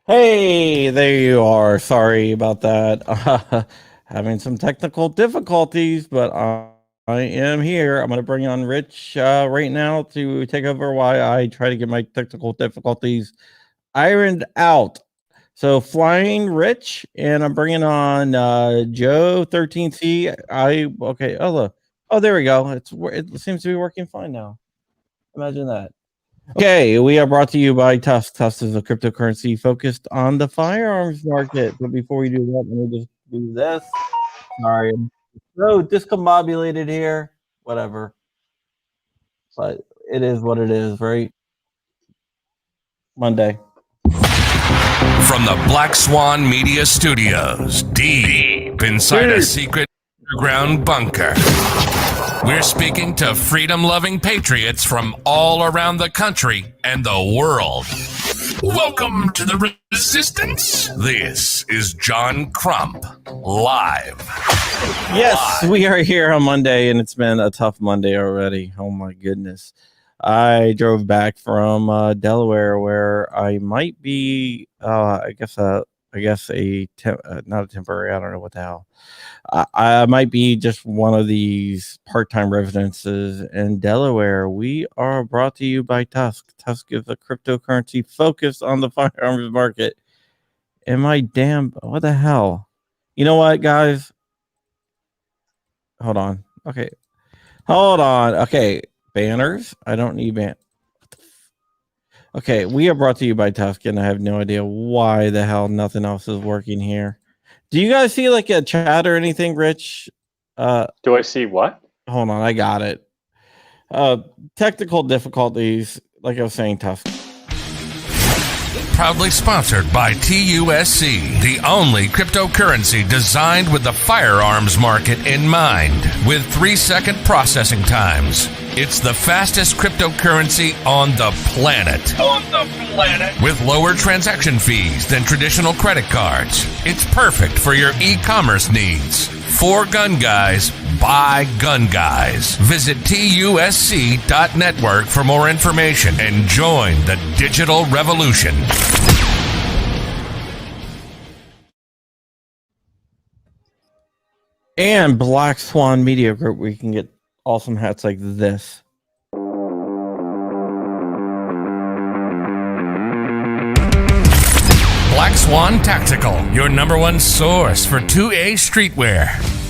Hey, there you are. Sorry about that. Having some technical difficulties, but I am here. I'm going to bring on Rich right now to take over while I try to get my technical difficulties ironed out. So, flying Rich, and I'm bringing on Joe 13C. Okay. Oh, look. Oh, there we go. It seems to be working fine now. Imagine that. Okay, we are brought to you by Tusk. Tusk is a cryptocurrency focused on the firearms market. But before we do that, let me just do this. Sorry, I'm so discombobulated here. Whatever. But it is what it is, right? Monday. From the Black Swan Media Studios, deep inside a secret underground bunker, we're speaking to freedom-loving patriots from all around the country and the world. Welcome to the Resistance. This is John Crump, live. Yes, we are here on Monday, and it's been a tough Monday already. Oh my goodness. I drove back from Delaware, where I might be, not a temporary. I don't know what the hell. I might be just one of these part-time residences in Delaware. We are brought to you by Tusk. Tusk is a cryptocurrency focused on the firearms market. What the hell? You know what, guys? Hold on. Okay. Hold on. Okay. Banners. I don't need Okay, we are brought to you by Tusk, and I have no idea why the hell nothing else is working here. Do you guys see like a chat or anything, Rich? Do I see what? Hold on, I got it. Technical difficulties, like I was saying, Tusk. Proudly sponsored by TUSC, the only cryptocurrency designed with the firearms market in mind, with 3-second processing times. It's the fastest cryptocurrency on the planet. With lower transaction fees than traditional credit cards. It's perfect for your e-commerce needs. For gun guys, by gun guys. Visit TUSC.network for more information and join the digital revolution. And Black Swan Media Group, where you can get awesome hats like this. Black Swan Tactical, your number one source for 2A streetwear.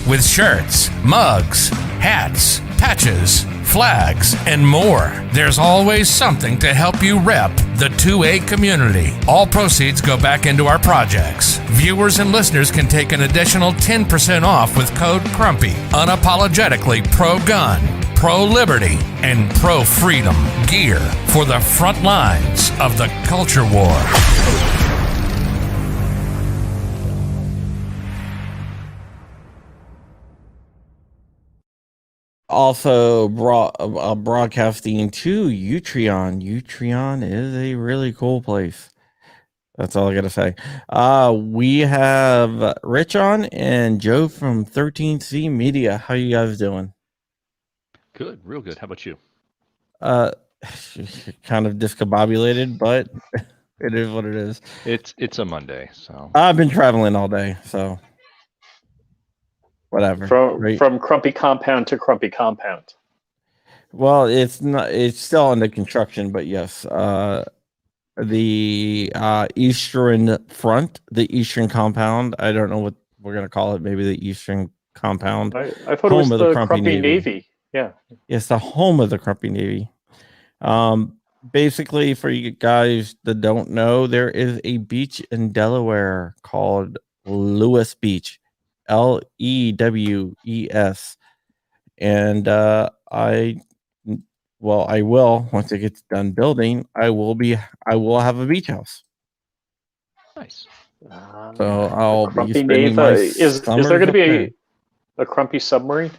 With shirts, mugs, hats, patches, flags, and more. There's always something to help you rep the 2A community. All proceeds go back into our projects. Viewers and listeners can take an additional 10% off with code CRUMPY. Unapologetically pro-gun, pro-liberty, and pro-freedom gear for the front lines of the culture war. Also broadcasting to Utreon. Utreon is a really cool place. That's all I gotta say. We have Rich on and Joe from 13C Media. How you guys doing? Good, real good. How about you? Kind of discombobulated, but it is what it is. It's a Monday, so I've been traveling all day, so whatever. From Crumpy Compound to Crumpy Compound. Well, it's not. It's still under construction, but yes. The Eastern Front, the Eastern Compound. I don't know what we're gonna call it. Maybe the Eastern Compound. I thought it was the Crumpy Navy. Yeah. Yes, the home of the Crumpy Navy. Basically, for you guys that don't know, there is a beach in Delaware called Lewes Beach. Lewes, and I will, once it gets done building, I will have a beach house. Nice. So I'll be spending is there going to be a Crumpy submarine?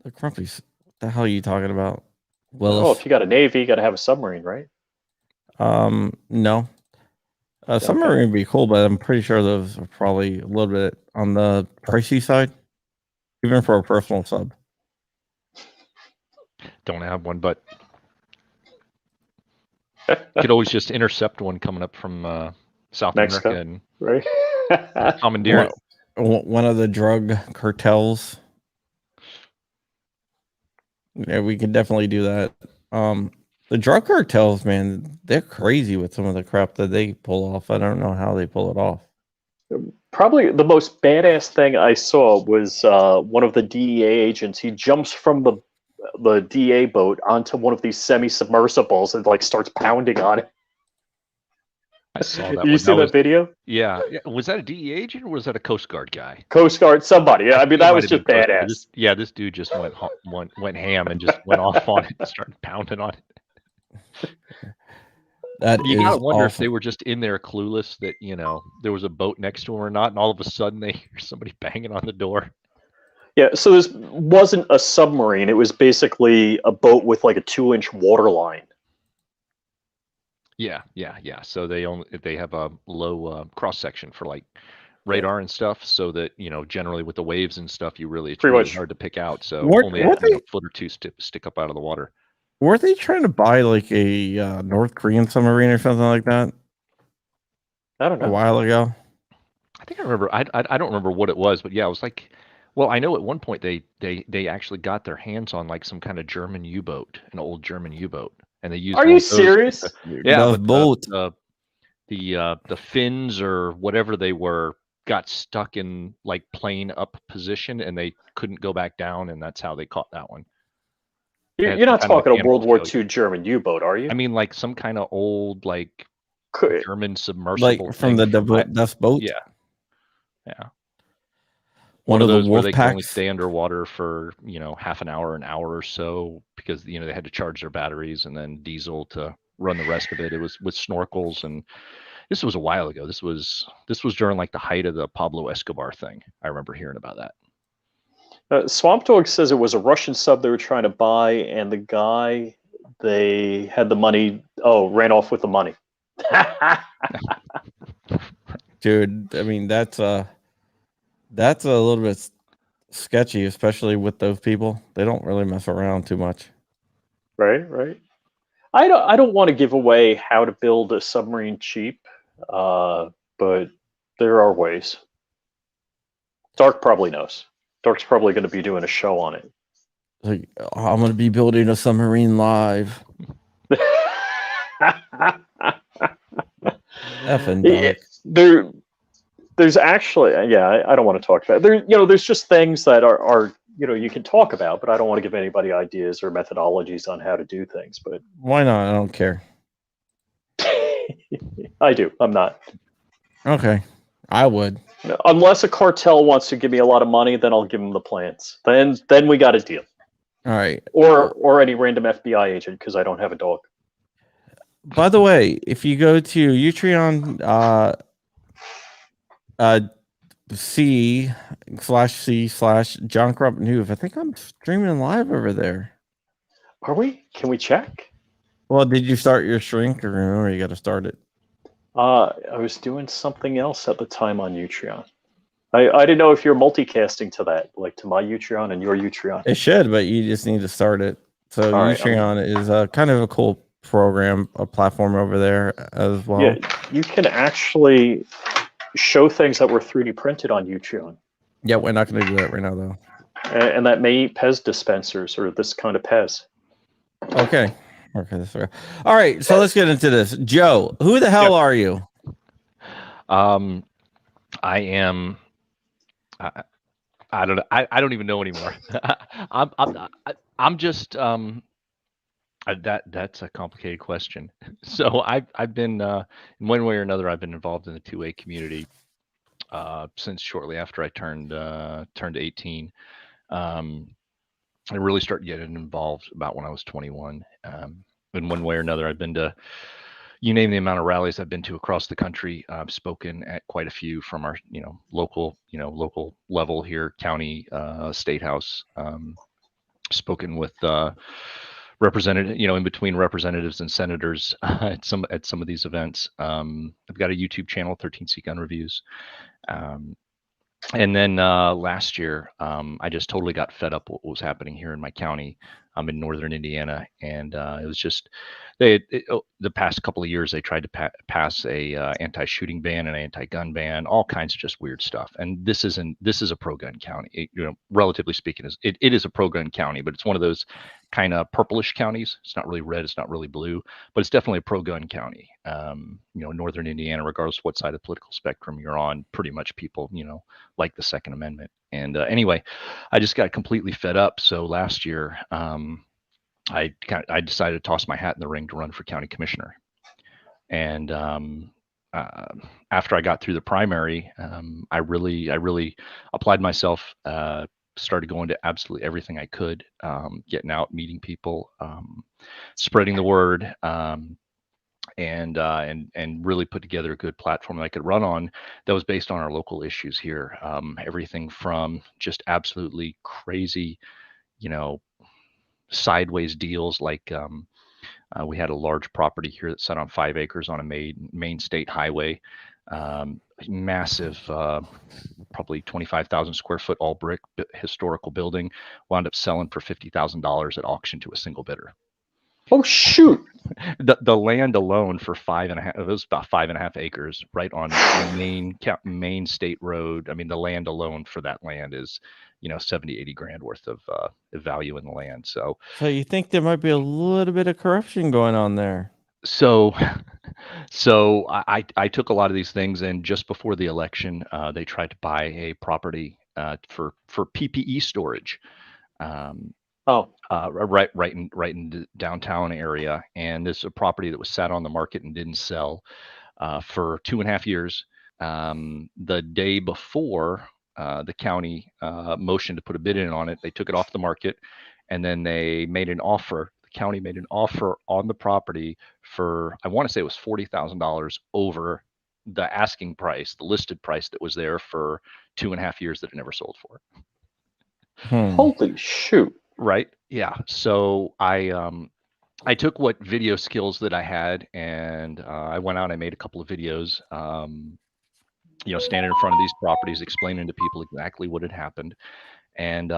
The Crumpies? What the hell are you talking about? Well, if you got a Navy, you got to have a submarine, right? No. Submarine would be cool, but I'm pretty sure those are probably a little bit on the pricey side, even for a personal sub. Don't have one, but You could always just intercept one coming up from South Mexico, America and right? commandeer it. One of the drug cartels. Yeah, we can definitely do that. The drug cartels, man, they're crazy with some of the crap that they pull off. I don't know how they pull it off. Probably the most badass thing I saw was one of the DEA agents. He jumps from the DA boat onto one of these semi-submersibles and like starts pounding on it. I saw that Did one. you see that video? Yeah. Was that a DEA agent or was that a Coast Guard guy? Coast Guard, somebody. I mean, think that it was might have just been Coast Guard. badass. This dude just went ham and just went off on it and started pounding on it. You gotta wonder if they were just in there clueless that there was a boat next to him or not, and all of a sudden they hear somebody banging on the door. Yeah, so this wasn't a submarine. It was basically a boat with like a 2-inch water line. Yeah. So they have a low cross section for like radar and stuff, so that generally with the waves and stuff, it's really hard to pick out. So only a foot or two stick up out of the water. Were they trying to buy like a North Korean submarine or something like that? I don't know. A while ago. I think I remember. I don't remember what it was, but yeah, it was like. Well, I know at one point they actually got their hands on like some kind of German U-boat, an old German U-boat, and they used. Are you serious? Yeah, the boat. The fins or whatever they were got stuck in like plane up position, and they couldn't go back down, and that's how they caught that one. You're not talking a World War II German U-boat, are you? I mean, like some kind of old like German submersible, like from the Dust boat. Yeah. One of those the where they can only packs. stay underwater for half an hour or so, because they had to charge their batteries and then diesel to run the rest of it. It was with snorkels, and this was a while ago. This was during like the height of the Pablo Escobar thing. I remember hearing about that. Swamp Dog says it was a Russian sub they were trying to buy, and the guy they had the money. Ran off with the money. Dude, I mean that's a little bit sketchy, especially with those people. They don't really mess around too much. Right. I don't want to give away how to build a submarine cheap, but there are ways. Dark probably knows. Dark's probably going to be doing a show on it. Like, I'm going to be building a submarine live. Effing Dark. There's actually, I don't want to talk about it. There's just things that are you can talk about, but I don't want to give anybody ideas or methodologies on how to do things. But why not? I don't care. I do. I'm not. Okay. I would. Unless a cartel wants to give me a lot of money, then I'll give them the plans. Then we got a deal. All right. Or any random FBI agent, because I don't have a dog. By the way, if you go to Utreon C/C/John Crump News, I think I'm streaming live over there. Are we? Can we check? Well, did you start your shrink, or remember you got to start it? I was doing something else at the time on Utreon. I didn't know if you're multicasting to that, like to my Utreon and your Utreon. It should, but you just need to start it. So Utreon is kind of a cool program, a platform over there as well. Yeah, you can actually show things that were 3D printed on Utreon. Yeah, we're not going to do that right now, though. And that may eat Pez dispensers or this kind of Pez. Okay. All right, so let's get into this. Joe, who the hell are you? I am. I don't know. I don't even know anymore. I'm just. That's a complicated question. So I've been in one way or another. I've been involved in the 2A community since shortly after I turned 18. I really started getting involved about when I was 21. In one way or another, I've been to, you name the amount of rallies I've been to across the country. I've spoken at quite a few from our, local level here, county, state house. Spoken with representative, in between representatives and senators at some of these events. I've got a YouTube channel, 13C Gun Reviews. And then last year, I just totally got fed up what was happening here in my county I'm in northern Indiana, and it was just the past couple of years they tried to pass a anti-shooting ban, an anti-gun ban, all kinds of just weird stuff. And this is a pro-gun county. Relatively speaking, it is a pro-gun county, but it's one of those kind of purplish counties. It's not really red, it's not really blue, but it's definitely a pro-gun county. Northern Indiana, regardless of what side of the political spectrum you're on, pretty much people like the Second Amendment. And anyway, I just got completely fed up. So last year, I decided to toss my hat in the ring to run for county commissioner. And after I got through the primary, I really applied myself. Started going to absolutely everything I could, getting out, meeting people, spreading the word, and really put together a good platform that I could run on that was based on our local issues here. Everything from just absolutely crazy, sideways deals like we had a large property here that sat on 5 acres on a main state highway, massive, probably 25,000 square foot all brick historical building, wound up selling for $50,000 at auction to a single bidder. Oh shoot! The land alone for 5.5, it was about 5.5 acres right on the main state road. I mean, the land alone for that land is 70-80 grand worth of value in the land. So you think there might be a little bit of corruption going on there? So I took a lot of these things, and just before the election, they tried to buy a property for PPE storage. Right in the downtown area, and this is a property that was sat on the market and didn't sell for 2.5 years. The day before the county motioned to put a bid in on it, they took it off the market, and then they made an offer. The county made an offer on the property for, I want to say it was $40,000 over the asking price, the listed price that was there for 2.5 years that it never sold for. Holy shoot! Right. Yeah. So I took what video skills that I had, and I went out and I made a couple of videos, standing in front of these properties, explaining to people exactly what had happened. And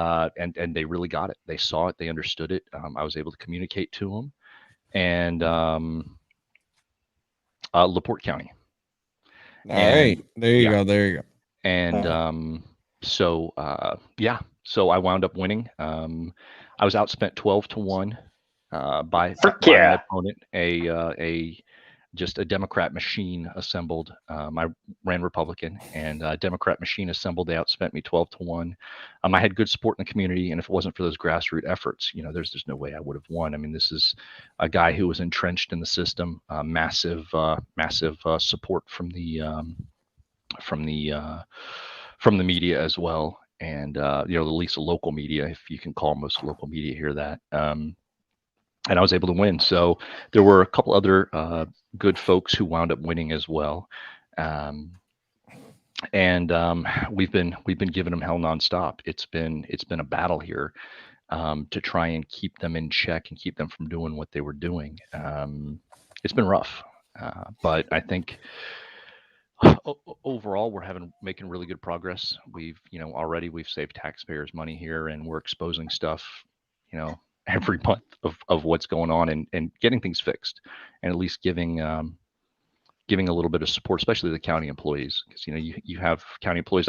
they really got it. They saw it. They understood it. I was able to communicate to them. And LaPorte County. All right. There you go. There you go. And so I wound up winning. I was outspent 12-1 by my opponent, just a Democrat machine assembled. I ran Republican, and a Democrat machine assembled. They outspent me 12-1. I had good support in the community, and if it wasn't for those grassroots efforts, there's no way I would have won. I mean, this is a guy who was entrenched in the system. Massive support from the media as well, and at least local media, if you can call most local media here that. And I was able to win. So there were a couple other good folks who wound up winning as well, and we've been giving them hell nonstop. It's been a battle here to try and keep them in check and keep them from doing what they were doing. It's been rough, but I think overall we're making really good progress. We've we've saved taxpayers money here, and we're exposing stuff every month of what's going on, and getting things fixed, and at least giving a little bit of support, especially the county employees, because you have county employees.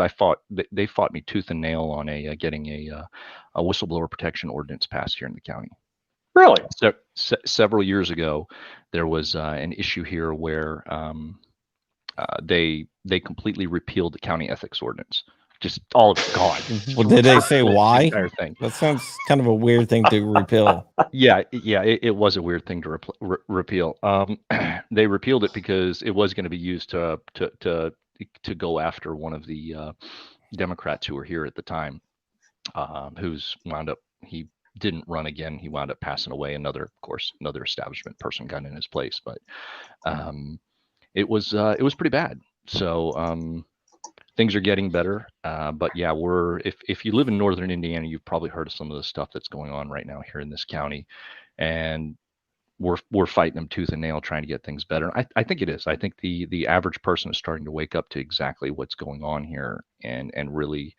They fought me tooth and nail on getting a whistleblower protection ordinance passed here in the county. Really? So several years ago, there was an issue here where they completely repealed the county ethics ordinance. Just all of it gone. Well, did they say why? Thing. That sounds kind of a weird thing to repeal. Yeah, it was a weird thing to repeal. They repealed it because it was going to be used to go after one of the Democrats who were here at the time, who's wound up, he didn't run again. He wound up passing away. Another establishment person got in his place, but it was pretty bad. So things are getting better, but yeah, if you live in northern Indiana, you've probably heard of some of the stuff that's going on right now here in this county, and we're fighting them tooth and nail trying to get things better. I think it is. I think the average person is starting to wake up to exactly what's going on here, and really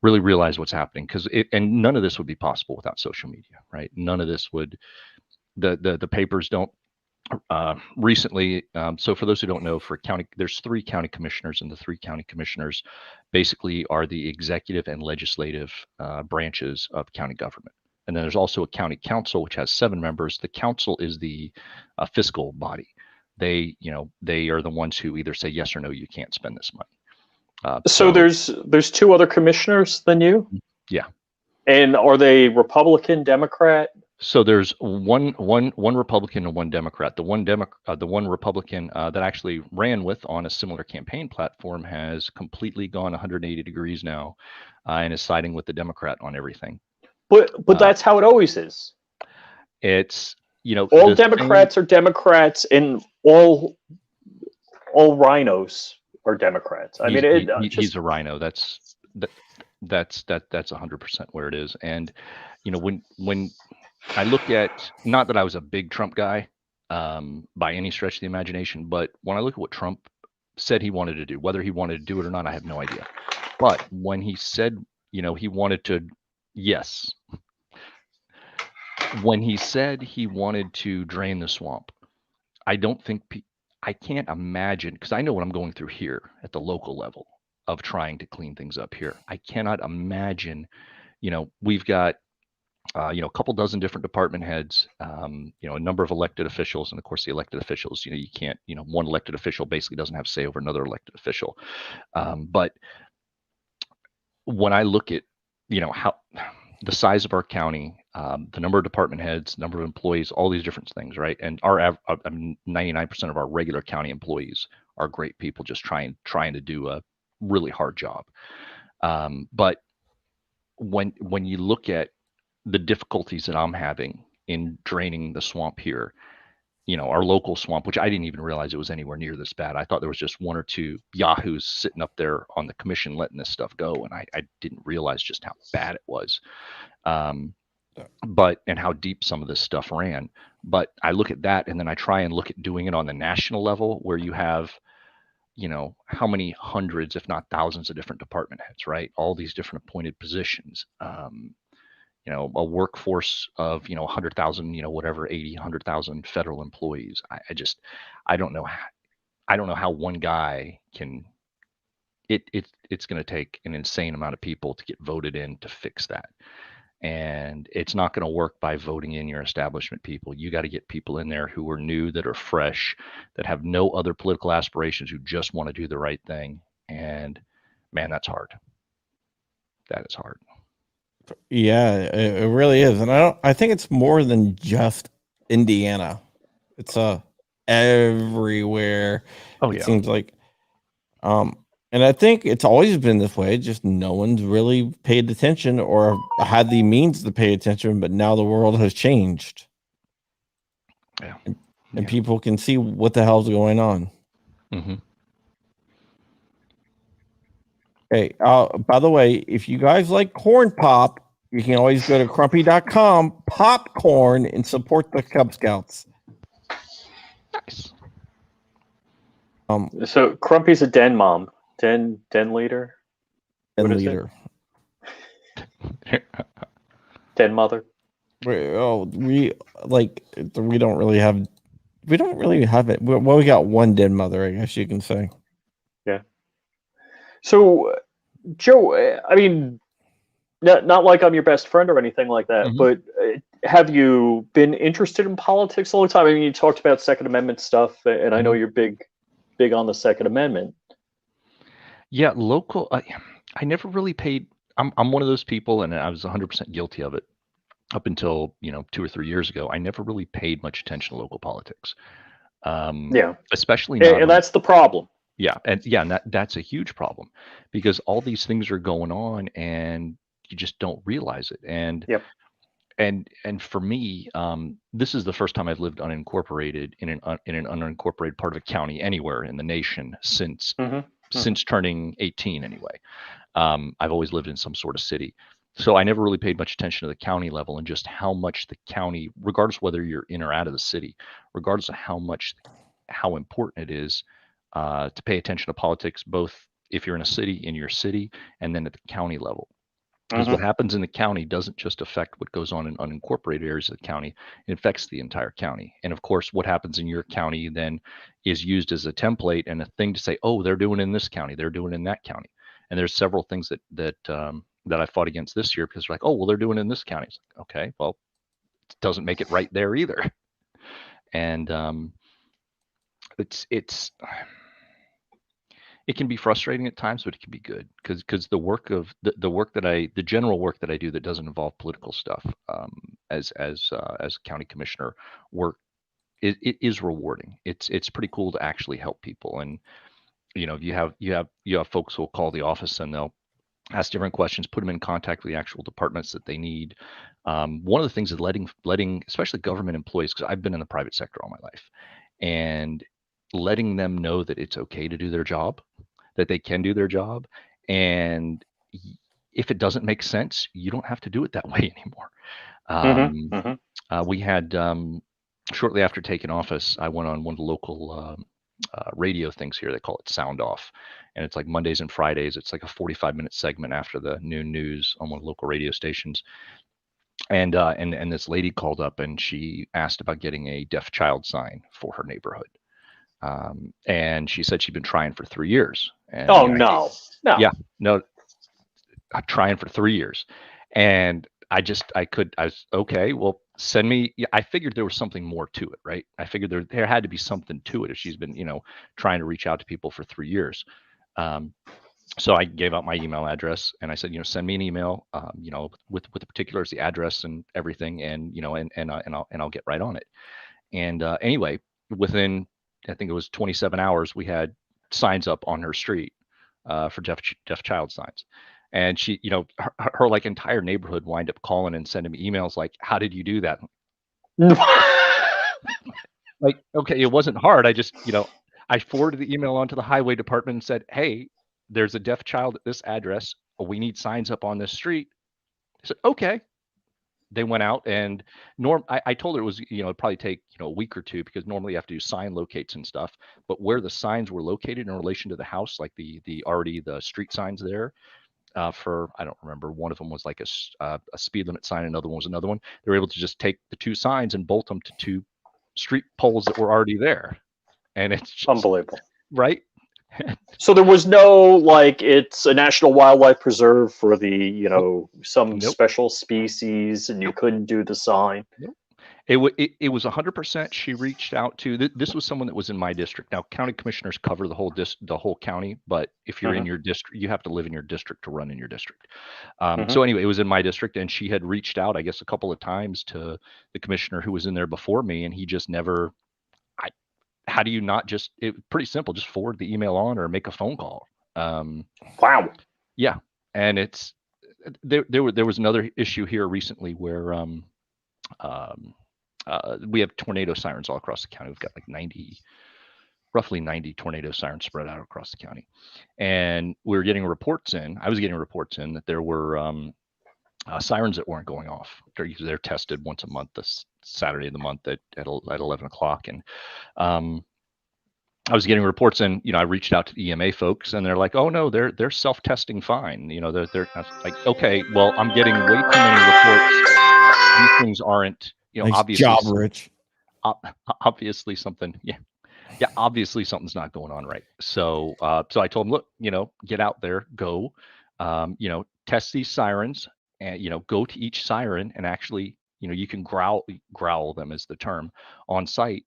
really realize what's happening, because and none of this would be possible without social media, right? None of this would. The papers don't. Recently, so for those who don't know, for county, there's 3 county commissioners, and the 3 county commissioners basically are the executive and legislative branches of county government. And then there's also a county council, which has 7 members. The council is the fiscal body. They are the ones who either say yes or no, you can't spend this money. So there's 2 other commissioners than you? Yeah. And are they Republican, Democrat? So there's one Republican and 1 Democrat. The one Republican that actually ran with on a similar campaign platform has completely gone 180 degrees now, and is siding with the Democrat on everything. But that's how it always is. It's all Democrats are Democrats, and all rhinos are Democrats. I mean, he's a rhino. That's 100% where it is. And when I look at, not that I was a big Trump guy by any stretch of the imagination, but when I look at what Trump said he wanted to do, whether he wanted to do it or not, I have no idea. But when he said, he wanted to, yes. When he said he wanted to drain the swamp, I don't think, I can't imagine, because I know what I'm going through here at the local level of trying to clean things up here. I cannot imagine, we've got, a couple dozen different department heads, a number of elected officials, and of course the elected officials, you can't, one elected official basically doesn't have say over another elected official. But when I look at, how the size of our county, the number of department heads, number of employees, all these different things, right? And our 99% of our regular county employees are great people, just trying to do a really hard job. But when you look at the difficulties that I'm having in draining the swamp here, our local swamp, which I didn't even realize it was anywhere near this bad. I thought there was just 1 or 2 yahoos sitting up there on the commission letting this stuff go, and I didn't realize just how bad it was, and how deep some of this stuff ran. But I look at that, and then I try and look at doing it on the national level, where you have, how many hundreds, if not thousands, of different department heads, right? All these different appointed positions. A workforce of 100,000, whatever, 80, 100,000 federal employees. I don't know how one guy can. It's going to take an insane amount of people to get voted in to fix that, and it's not going to work by voting in your establishment people. You got to get people in there who are new, that are fresh, that have no other political aspirations, who just want to do the right thing. And man, that's hard. That is hard. Yeah, it really is. And I think it's more than just Indiana. It's everywhere. Oh, it yeah. seems like and I think it's always been this way, just no one's really paid attention or had the means to pay attention, but now the world has changed. Yeah. And people can see what the hell's going on. Mm-hmm. Hey, by the way, if you guys like corn pop, you can always go to crumpy.com, popcorn, and support the Cub Scouts. Nice. So Crumpy's a den mom, den leader, Den leader, den mother. We don't really have it. Well, we got one den mother, I guess you can say. Yeah. So, Joe, I mean, not like I'm your best friend or anything like that, Mm-hmm. but have you been interested in politics all the time? I mean, you talked about Second Amendment stuff, and I know you're big on the Second Amendment. Yeah, local. I never really paid. I'm one of those people, and I was 100% guilty of it up until 2 or 3 years ago. I never really paid much attention to local politics. Yeah, especially and that's the problem. Yeah, and that's a huge problem, because all these things are going on and you just don't realize it. And Yep. And for me, this is the first time I've lived unincorporated in an unincorporated part of a county anywhere in the nation since turning 18 anyway. I've always lived in some sort of city. So I never really paid much attention to the county level and just how much the county, regardless whether you're in or out of the city, regardless of how important it is to pay attention to politics, both if you're in a city, in your city, and then at the county level. Because what happens in the county doesn't just affect what goes on in unincorporated areas of the county, it affects the entire county. And of course, what happens in your county then is used as a template and a thing to say, oh, they're doing it in this county, they're doing it in that county. And there's several things that I fought against this year because they're like, oh, well, they're doing it in this county. It's like, okay, well, it doesn't make it right there either. And it can be frustrating at times, but it can be good because the work of the general work that I do that doesn't involve political stuff as a county commissioner work, it is rewarding. It's pretty cool to actually help people. And you have folks who will call the office and they'll ask different questions, put them in contact with the actual departments that they need. One of the things is letting especially government employees, because I've been in the private sector all my life, and letting them know that it's okay to do their job, that they can do their job. And if it doesn't make sense, you don't have to do it that way anymore. We had, shortly after taking office, I went on one of the local radio things here. They call it Sound Off. And it's like Mondays and Fridays. It's like a 45-minute segment after the noon news on one of the local radio stations. And this lady called up and she asked about getting a deaf child sign for her neighborhood. And she said she'd been trying for 3 years. And, no. Yeah, no, I'm trying for 3 years. And I was okay, well, send me, I figured there was something more to it, right? I figured there had to be something to it if she's been, trying to reach out to people for 3 years. So I gave out my email address and I said, send me an email, with the particulars, the address and everything. And, and I'll get right on it. And, anyway, within, I think it was 27 hours, we had signs up on her street, for deaf child signs. And she, her like entire neighborhood wind up calling and sending me emails like, how did you do that? Like, okay, it wasn't hard. I just, I forwarded the email onto the highway department and said, hey, there's a deaf child at this address. We need signs up on this street. I said, okay. They went out and I told her it was, it'd probably take, a week or two because normally you have to do sign locates and stuff. But where the signs were located in relation to the house, like the street signs there, for, I don't remember, one of them was like a speed limit sign, another one was another one. They were able to just take the two signs and bolt them to two street poles that were already there. And it's just, unbelievable, right? So there was no, like, it's a national wildlife preserve for the, some Nope. special species and you couldn't do the sign. Nope. It was 100%. She reached out to, this was someone that was in my district. Now, county commissioners cover the whole county, but if you're in your district, you have to live in your district to run in your district. So anyway, it was in my district and she had reached out, I guess, a couple of times to the commissioner who was in there before me, and he just never, how do you not just, pretty simple, just forward the email on or make a phone call. Wow. Yeah. And it's, there was another issue here recently where, we have tornado sirens all across the county. We've got like roughly 90 tornado sirens spread out across the county. And we were getting reports in, I was getting reports in that there were sirens that weren't going off. They're tested once a month, this Saturday of the month at 11 o'clock. And I was getting reports in, I reached out to the EMA folks and they're like, oh no, they're self-testing fine. They're like, okay, well, I'm getting way too many reports. These things aren't, Nice obviously job, Rich. Obviously something, obviously something's not going on right. So I told them, look, get out there, go, test these sirens and, go to each siren and actually, you can growl them is the term on site.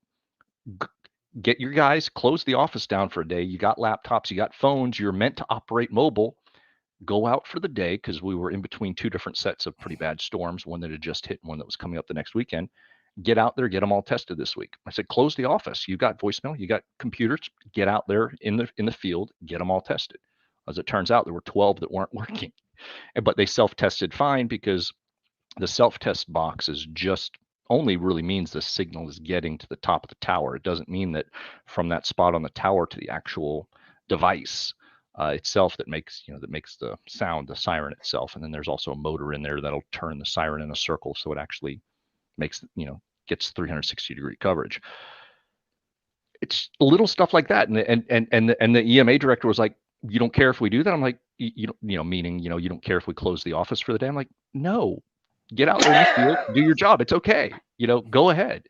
Get your guys, close the office down for a day. You got laptops, you got phones, you're meant to operate mobile. Go out for the day because we were in between two different sets of pretty bad storms, one that had just hit and one that was coming up the next weekend. Get out there, get them all tested this week. I said, close the office. You got voicemail, you got computers, get out there in the field, get them all tested. As it turns out, there were 12 that weren't working, but they self-tested fine because the self-test box is just only really means the signal is getting to the top of the tower. It doesn't mean that from that spot on the tower to the actual device itself that makes the sound, the siren itself. And then there's also a motor in there that'll turn the siren in a circle, so it actually makes, gets 360-degree coverage. It's little stuff like that. And the EMA director was like, you don't care if we do that? I'm like, you don't, meaning, you don't care if we close the office for the day? I'm like, no, get out there in the field, do your job. It's okay. Go ahead.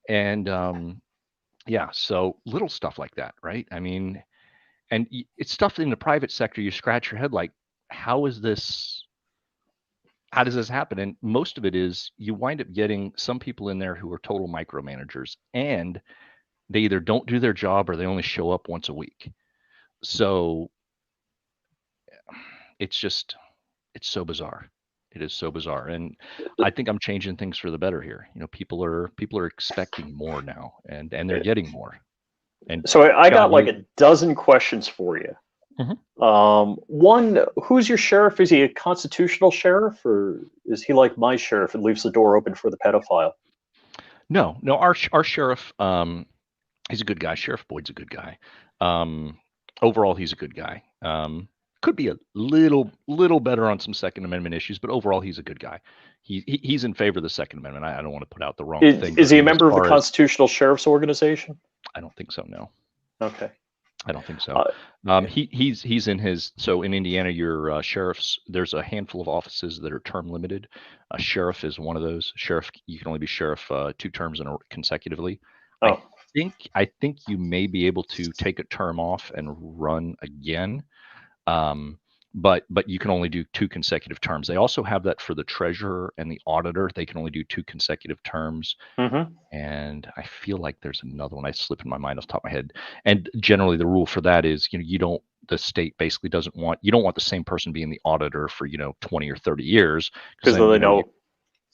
And yeah, so little stuff like that, right? I mean, and it's stuff in the private sector. You scratch your head like, how does this happen? And most of it is you wind up getting some people in there who are total micromanagers, and they either don't do their job or they only show up once a week. So it's so bizarre. It is so bizarre. And I think I'm changing things for the better here. People are expecting more now, and they're getting more. And so I got like you, a dozen questions for you. One, who's your sheriff? Is he a constitutional sheriff, or is he like my sheriff and leaves the door open for the pedophile? No, our sheriff, he's a good guy. Sheriff Boyd's a good guy. Overall, he's a good guy. Could be a little better on some Second Amendment issues, but overall, he's a good guy. He's in favor of the Second Amendment. I don't want to put out the wrong thing. Is he a member of the Constitutional Sheriff's Organization? I don't think so. No. Okay. I don't think so. He's in his, so in Indiana, your sheriffs, there's a handful of offices that are term limited. A sheriff is one of those. Sheriff, you can only be sheriff 2 terms consecutively. Oh. I think you may be able to take a term off and run again. But you can only do 2 consecutive terms. They also have that for the treasurer and the auditor. They can only do 2 consecutive terms. And I feel like there's another one I slip in my mind off the top of my head. And generally the rule for that is, the state basically you don't want the same person being the auditor for, 20 or 30 years. Because then they know.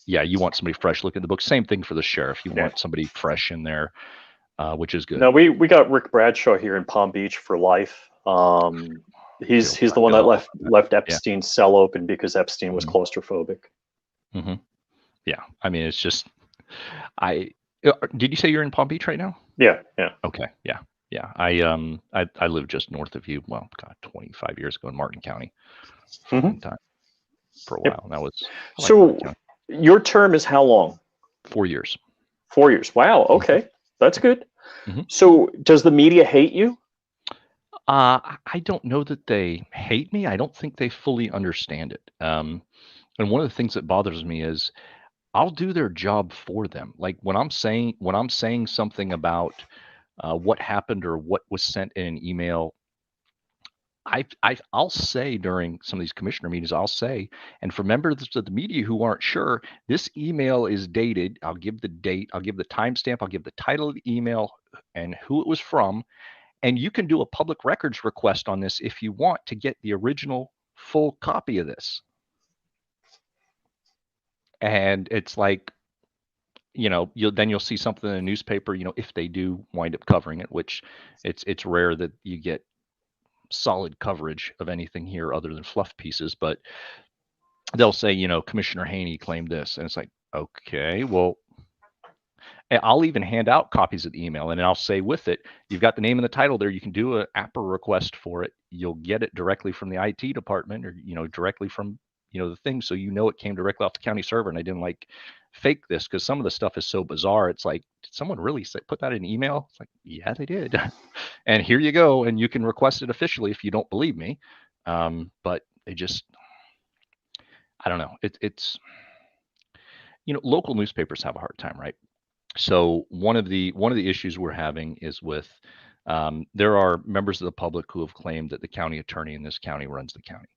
You want somebody fresh looking at the book. Same thing for the sheriff. You want somebody fresh in there, which is good. No, we got Rick Bradshaw here in Palm Beach for life. He's the one that left Epstein's cell open because Epstein was claustrophobic. Yeah, I mean, it's just, did you say you're in Palm Beach right now? Yeah. Okay, yeah. I lived just north of you. Well, God, 25 years ago in Martin County. For a while. That was so. Your term is how long? 4 years. 4 years. Wow. Okay, that's good. So, does the media hate you? I don't know that they hate me. I don't think they fully understand it. And one of the things that bothers me is I'll do their job for them. Like when I'm saying something about what happened or what was sent in an email, I'll say during some of these commissioner meetings, I'll say, and for members of the media who aren't sure, this email is dated. I'll give the date, I'll give the timestamp, I'll give the title of the email and who it was from. And you can do a public records request on this if you want to get the original full copy of this. And it's like, you'll see something in a newspaper, if they do wind up covering it, which it's rare that you get solid coverage of anything here other than fluff pieces, but they'll say, Commissioner Haney claimed this. And it's like, okay, well, I'll even hand out copies of the email and I'll say with it, you've got the name and the title there. You can do an APA request for it. You'll get it directly from the IT department or, directly from, the thing. So, it came directly off the county server and I didn't fake this because some of the stuff is so bizarre. It's like, did someone really put that in an email? It's like, yeah, they did. And here you go. And you can request it officially if you don't believe me. But they just, I don't know. It's, local newspapers have a hard time, right? So one of the issues we're having is with there are members of the public who have claimed that the county attorney in this county runs the county,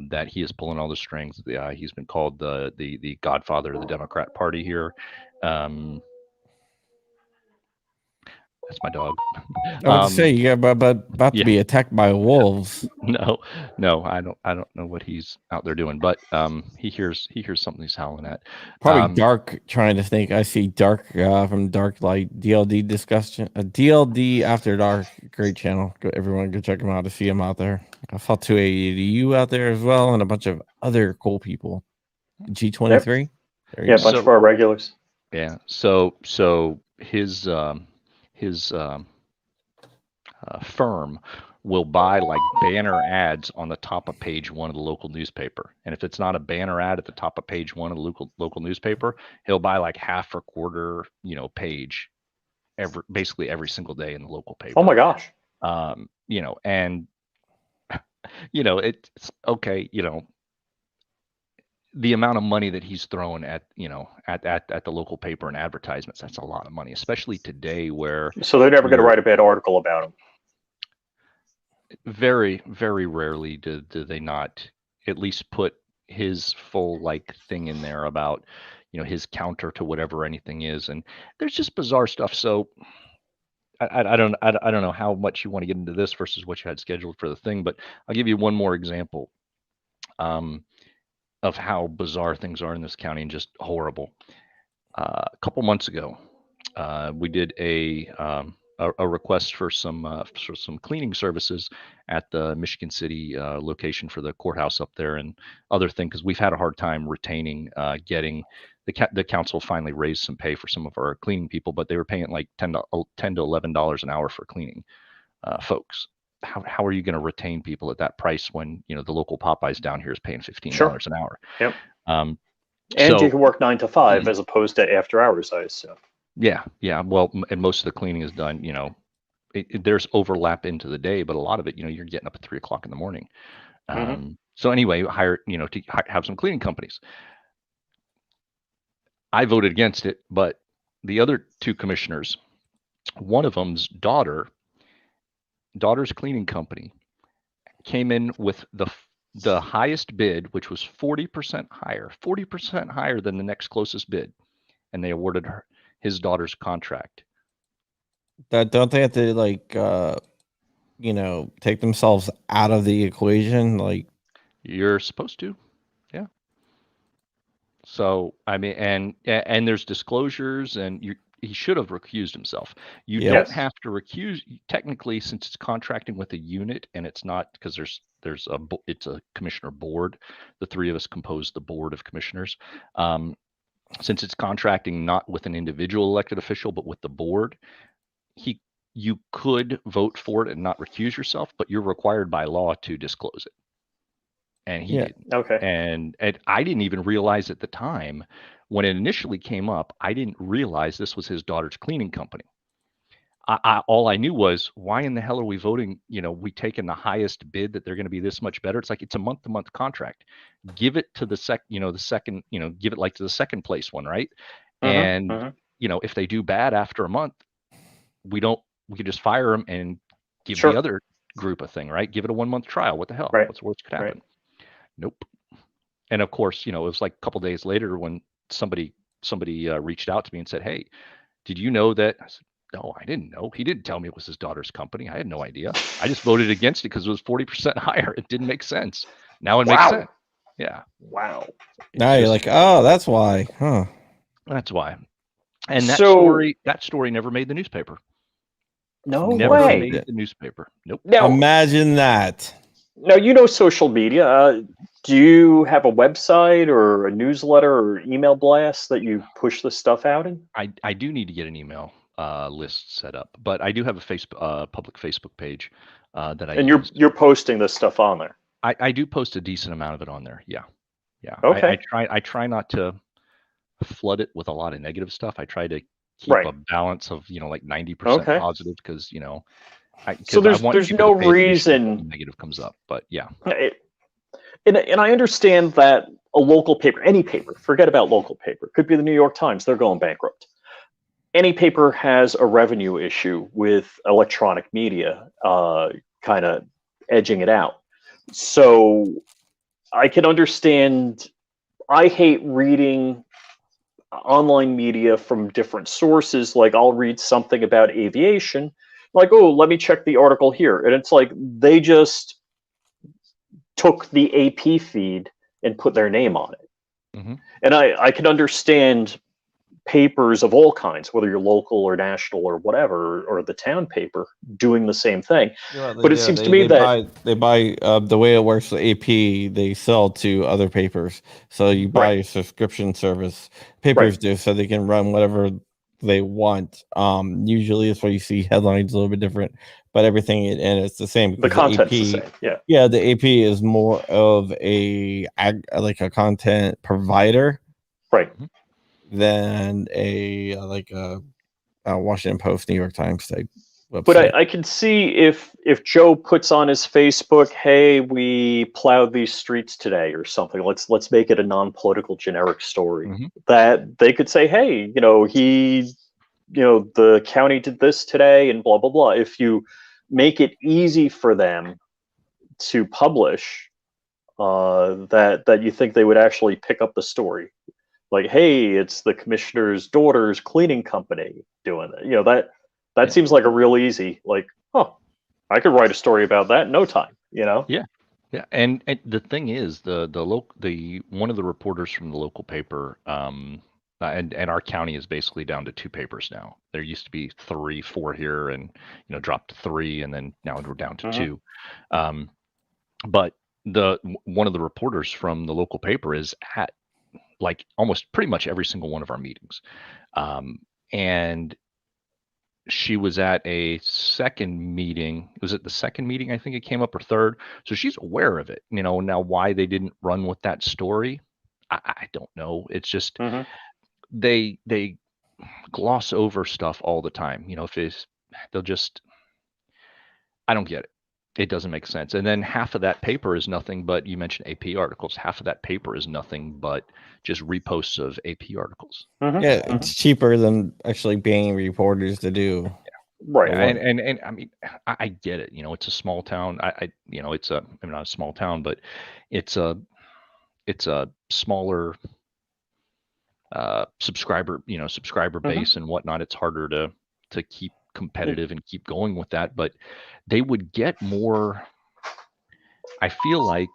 that he is pulling all the strings. He's been called the godfather of the Democrat Party here. That's my dog. I would say, yeah, but about to be attacked by wolves. No, I don't know what he's out there doing, but he hears something he's howling at. Probably Dark trying to think. I see Dark from Dark Light DLD discussion. DLD After Dark, great channel. Everyone go check him out to see him out there. I saw 280U out there as well, and a bunch of other cool people. G23. Yeah, a bunch of our regulars. Yeah. So his firm will buy banner ads on the top of page 1 of the local newspaper. And if it's not a banner ad at the top of page 1 of the local newspaper, he'll buy half or quarter, page basically every single day in the local paper. Oh my gosh. And it's okay. The amount of money that he's throwing at at the local paper and advertisements, that's a lot of money, especially today where So they're never going to you're write a bad article about him. very, very rarely do they not at least put his full thing in there about his counter to whatever anything is. And there's just bizarre stuff. So I don't know how much you want to get into this versus what you had scheduled for the thing, but I'll give you one more example of how bizarre things are in this county and just horrible. A couple months ago, we did a request for some cleaning services at the Michigan City location for the courthouse up there and other thing, because we've had a hard time retaining getting the council finally raised some pay for some of our cleaning people, but they were paying like $10 to $11 an hour for cleaning folks. How are you going to retain people at that price when the local Popeyes down here is paying $15 an hour? Yep. And you can work 9 to 5 as opposed to after hours, I assume. Yeah. Well, and most of the cleaning is done. There's overlap into the day, but a lot of it, you're getting up at 3 o'clock in the morning. So anyway, hire to have some cleaning companies. I voted against it, but the other two commissioners, one of them's daughter's cleaning company came in with the highest bid, which was 40% higher than the next closest bid, and they awarded his daughter's contract. Don't they have to take themselves out of the equation? Like, you're supposed to, yeah. So I mean, and there's disclosures, and he should have recused himself. You don't have to recuse technically, since it's contracting with a unit, and it's not because it's a commissioner board. The three of us compose the board of commissioners. Since it's contracting not with an individual elected official, but with the board, you could vote for it and not recuse yourself, but you're required by law to disclose it. And he didn't. Okay. And I didn't even realize at the time when it initially came up, I didn't realize this was his daughter's cleaning company. All I knew was, why in the hell are we voting? We taking the highest bid that they're going to be this much better. It's like, it's a month-to-month contract. Give it to the second, give it like to the second place one, right? And if they do bad after a month, we could just fire them and give the other group a thing, right? Give it a 1-month trial. What the hell? Right. What's the worst could happen? Nope. And of course, it was like a couple days later when somebody reached out to me and said, "Hey, did you know that?" I said, "No, I didn't know. He didn't tell me it was his daughter's company. I had no idea. I just voted against it because it was 40% higher. It didn't make sense. Now it makes sense." Yeah. Wow. Now you're like, oh, that's why. Huh. That's why. And that story never made the newspaper. Never made the newspaper. Nope. Now, imagine that. Now, social media. Do you have a website or a newsletter or email blast that you push this stuff out in? I do need to get an email list set up, but I do have a public Facebook page that I use. You're posting this stuff on there. I do post a decent amount of it on there. Yeah. Okay. I try not to flood it with a lot of negative stuff. I try to keep a balance of like 90% positive, because so there's no reason negative comes up, but yeah. And I understand that a local paper, any paper, forget about local paper, could be the New York Times, they're going bankrupt. Any paper has a revenue issue with electronic media kind of edging it out. So I can understand. I hate reading online media from different sources. Like, I'll read something about aviation, like, oh, let me check the article here. And it's like they just took the AP feed and put their name on it. And I can understand papers of all kinds, whether you're local or national or whatever, or the town paper, doing the same thing. But it seems to me that they buy the way it works with AP, they sell to other papers. So you buy a subscription service. Papers do, so they can run whatever they want. Usually it's where you see headlines a little bit different, but everything and it's the same. The content's the same. Yeah, the AP is more of a content provider, right, than a Washington Post, New York Times type website. But I can see if Joe puts on his Facebook, "Hey, we plowed these streets today," or something. Let's make it a non-political, generic story. Mm-hmm. That they could say, "Hey, the county did this today," and blah blah blah. If you make it easy for them to publish, that you think they would actually pick up the story, like, "Hey, it's the commissioner's daughter's cleaning company doing it." That Yeah. seems like a real easy, like, oh, I could write a story about that in no time, Yeah. Yeah, and the thing is, the one of the reporters from the local paper, and our county is basically down to 2 papers now. There used to be 3, 4 here, and dropped to 3, and then now we're down to Mhm. 2. But one of the reporters from the local paper is at like almost pretty much every single one of our meetings, and she was at a second meeting. Was it the second meeting? I think it came up, or third. So she's aware of it. Now why they didn't run with that story, I don't know. It's just Mhm. they gloss over stuff all the time. They'll just, I don't get it. It doesn't make sense. And then half of that paper is nothing but, you mentioned AP articles. Half of that paper is nothing but just reposts of AP articles. Mhm. Yeah, Mhm. it's cheaper than actually paying reporters to do. Right. Yeah, and I mean, I get it. It's a small town. It's not a small town, but it's a smaller subscriber Mhm. base and whatnot. It's harder to keep competitive and keep going with that. But they would get more. I feel like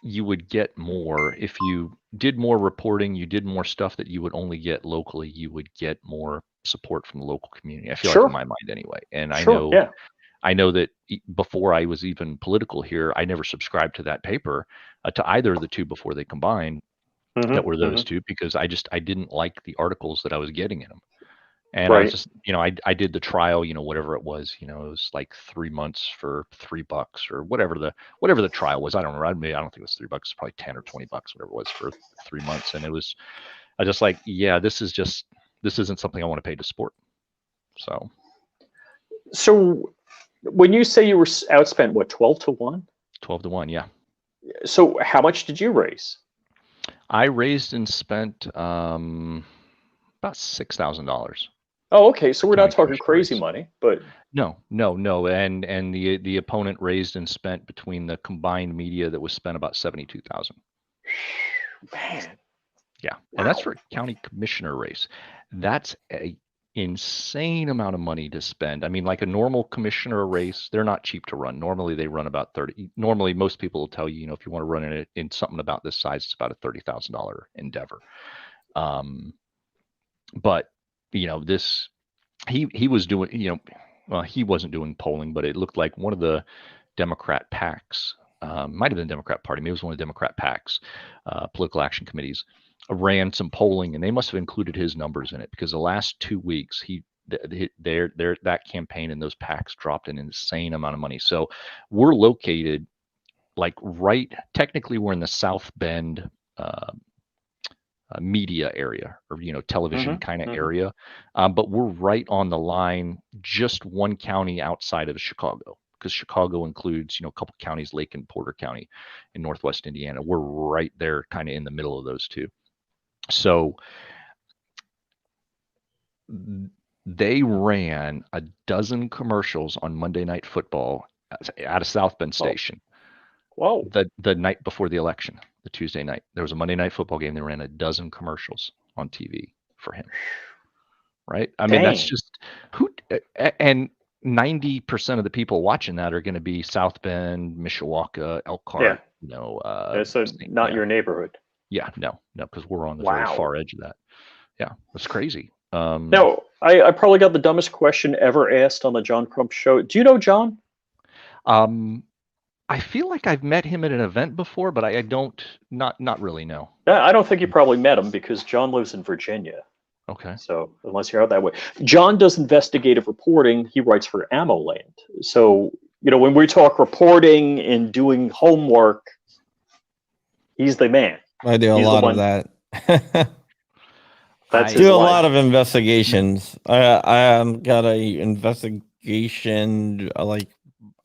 you would get more if you did more reporting, you did more stuff that you would only get locally. You would get more support from the local community. I feel like, in Sure. my mind anyway. And Sure. Yeah. I know that before I was even political here, I never subscribed to that paper, to either of the 2 before they combined, that Mhm. were those Mhm. 2, because I didn't like the articles that I was getting in them. And I was Right. just, I did the trial, whatever it was, it was like 3 months for $3 or whatever the trial was. I don't remember. I don't think it was $3. It's probably 10 or $20, whatever it was, for 3 months. And I was just like, yeah, this isn't something I want to pay to support. So when you say you were outspent, what, 12-1? 12-1, yeah. So how much did you raise? I raised and spent about $6,000. Oh, okay. So we're not County talking commission crazy raise. money, but No. And the opponent raised and spent, between the combined media, that was spent, about $72,000. man, Yeah. And that's wow. for a county commissioner race. That's a insane amount of money to spend. I mean, like a normal commissioner race, they're not cheap to run. Normally they run about 30. Normally most people will tell you, if you want to run in something about this size, it's about a $30,000 endeavor. But this, he was doing, well, he wasn't doing polling, but it looked like one of the Democrat PACs, might have been the Democrat Party, maybe it was one of the Democrat PACs, political action committees, ran some polling, and they must have included his numbers in it, because the last 2 weeks, that campaign and those PACs dropped an insane amount of money. So we're located like technically we're in the South Bend media area, or television Mhm. kind of Mhm. area, but we're right on the line, just one county outside of Chicago, because Chicago includes a couple counties, Lake and Porter County in Northwest Indiana. We're right there, kind of in the middle of those 2. So they ran a dozen commercials on Monday Night Football out of South Bend Station. Whoa. The night before the election, the Tuesday night, there was a Monday Night Football game. They ran a dozen commercials on TV for him. Right? I mean, that's Dang. just and 90% of the people watching that are going to be South Bend, Mishawaka, Elkhart, Yeah. So not yeah. your neighborhood. Yeah, no, because we're on the very Wow. far edge of that. Yeah, that's crazy. Now, I probably got the dumbest question ever asked on the John Crump show. Do you know John? I feel like I've met him at an event before, but I don't, not really, no. I don't think you probably met him, because John lives in Virginia. Okay. So unless you're out that way, John does investigative reporting. He writes for AmmoLand. So when we talk reporting and doing homework, he's the man. I do a He's the lot of one- that. That's Do his a life. lot of investigations. I got a investigation. Like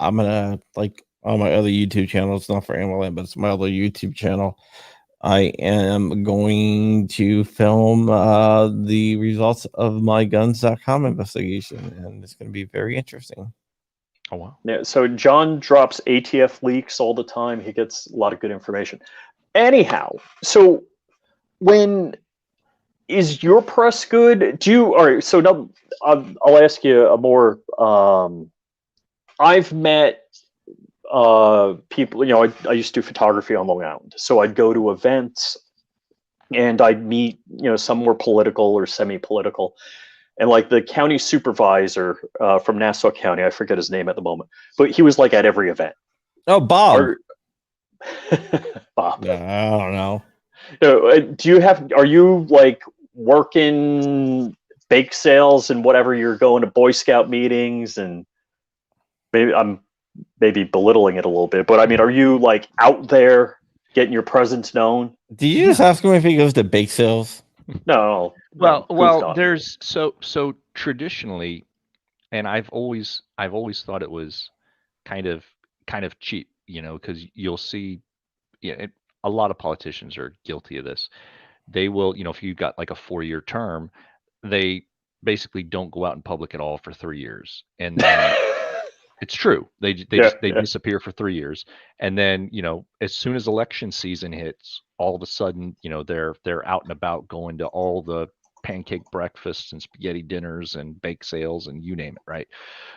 I'm gonna like on my other YouTube channel. It's not for AMLM, but it's my other YouTube channel. I am going to film the results of my guns.com investigation, and it's going to be very interesting. Oh wow. Yeah, so John drops ATF leaks all the time. He gets a lot of good information. Anyhow, so when is your press good? Do you all right? So now I'll ask you a more. I've met people. You know, I used to do photography on Long Island, so I'd go to events and I'd meet some more political or semi-political, and like the county supervisor from Nassau County, I forget his name at the moment, but he was like at every event. Oh, Bob. Bob. I don't know. Are you like working bake sales and whatever? You're going to Boy Scout meetings, and maybe I'm belittling it a little bit, but I mean, are you like out there getting your presence known? Did you just ask him if he goes to bake sales? No. Well, there's so traditionally, and I've always thought it was kind of cheap, because you'll see, a lot of politicians are guilty of this. They will, if you got like a 4-year term, they basically don't go out in public at all for 3 years, and then it's true. They disappear for 3 years, and then as soon as election season hits, all of a sudden they're out and about going to all the pancake breakfasts and spaghetti dinners and bake sales and you name it, right?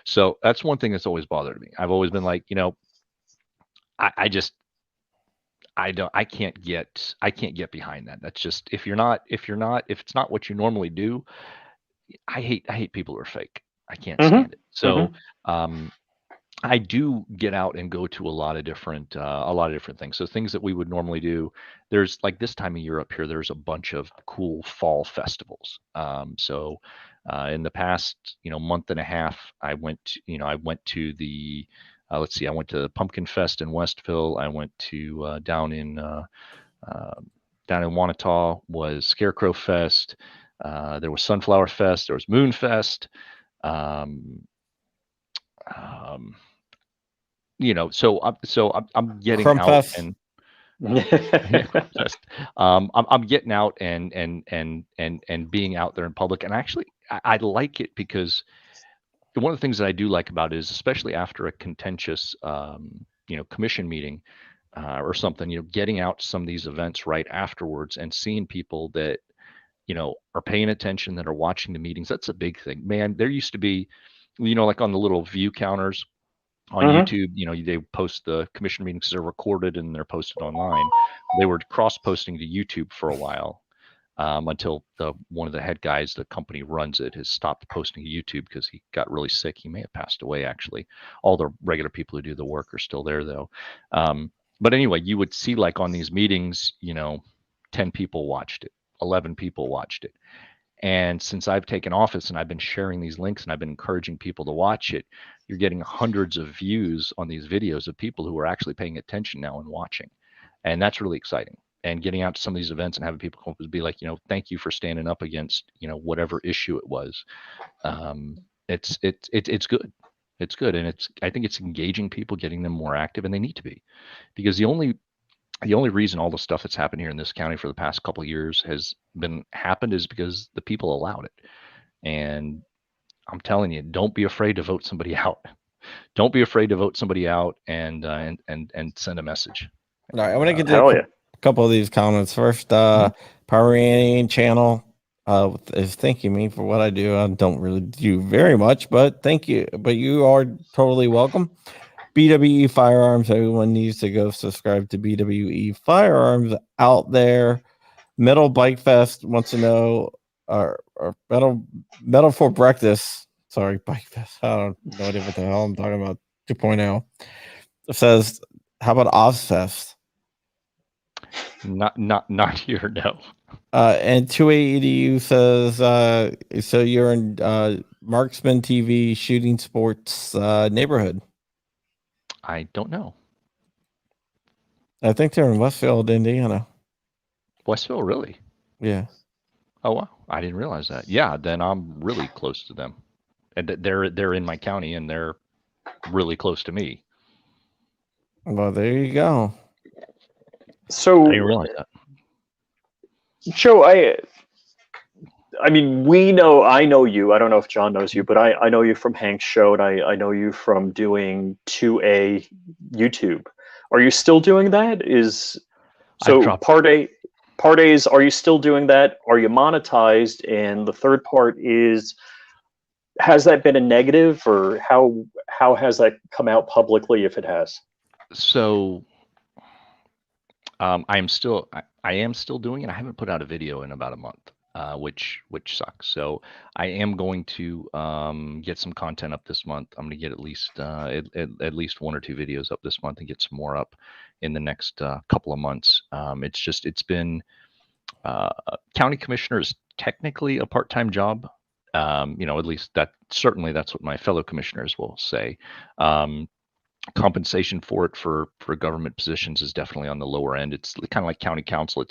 So that's one thing that's always bothered me. I've always been like, I can't get behind that. That's just if it's not what you normally do. I hate people who are fake. I can't stand it. So I do get out and go to a lot of different things. So things that we would normally do. There's like this time of year up here, there's a bunch of cool fall festivals. So in the past, month and a half, I went to the I went to Pumpkin Fest in Westville. I went to down in Wanata was Scarecrow Fest. There was Sunflower Fest. There was Moon Fest. So I'm getting Crump out Fest. and I'm getting out and being out there in public, and actually I like it because one of the things that I do like about it is, especially after a contentious commission meeting or something, getting out to some of these events right afterwards and seeing people that are paying attention, that are watching the meetings. That's a big thing, man. There used to be, like on the little view counters on YouTube, they post the commission meetings, they're recorded and they're posted online. They were cross-posting to YouTube for a while until one of the head guys, the company runs it, has stopped posting to YouTube because he got really sick. He may have passed away, actually. All the regular people who do the work are still there, though. But anyway, you would see like on these meetings, 10 people watched it, 11 people watched it. And since I've taken office and I've been sharing these links and I've been encouraging people to watch it, you're getting hundreds of views on these videos of people who are actually paying attention now and watching. And that's really exciting. And getting out to some of these events and having people come up and be like, thank you for standing up against, whatever issue it was. It's good. It's good. And I think it's engaging people, getting them more active, and they need to be, because the only reason all the stuff that's happened here in this county for the past couple of years has happened is because the people allowed it. And I'm telling you, don't be afraid to vote somebody out. Don't be afraid to vote somebody out and send a message. All right, I want to get to a couple of these comments. First, Poweranian channel is thanking me for what I do. I don't really do very much, but thank you. But you are totally welcome. BWE Firearms, everyone needs to go subscribe to BWE Firearms out there. Metal Bike Fest wants to know, or Metal for Breakfast. Sorry, Bike Fest. I don't know what the hell I'm talking about. 2.0. It says, how about Ozfest? Not here, no. And 2AEDU says, so you're in Marksman TV shooting sports neighborhood. I don't know. I think they're in Westfield, Indiana. Westville, really? Yeah. Oh, wow. I didn't realize that. Yeah, then I'm really close to them. and they're in my county and they're really close to me. Well, there you go. So, I didn't realize that. Joe, I mean, I know you. I don't know if John knows you, but I know you from Hank's show, and I know you from doing 2A YouTube. Are you still doing that? Part A is, are you still doing that? Are you monetized? And the third part is, has that been a negative, or how has that come out publicly if it has? So I am still doing it. I haven't put out a video in about a month, which sucks. So I am going to get some content up this month. I'm going to get at least at least 1 or 2 videos up this month and get some more up in the next couple of months. It's been county commissioner is technically a part-time job. At least that's what my fellow commissioners will say. Compensation for it for government positions is definitely on the lower end. It's kind of like county council.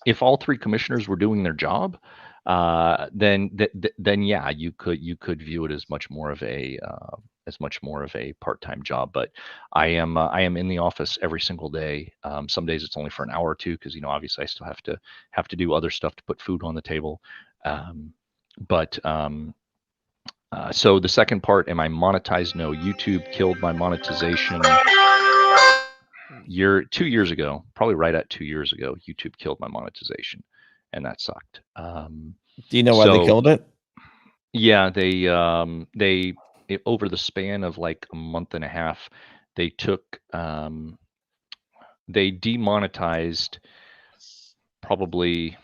If all 3 commissioners were doing their job, then yeah, you could view it as much more of a part-time job. But I am in the office every single day. Some days it's only for an hour or 2 because obviously I still have to do other stuff to put food on the table. So the second part, am I monetized? No, YouTube killed my monetization 2 years ago, probably right at 2 years ago. YouTube killed my monetization, and that sucked. Do you know why they killed it? Yeah, they over the span of like a month and a half, they demonetized probably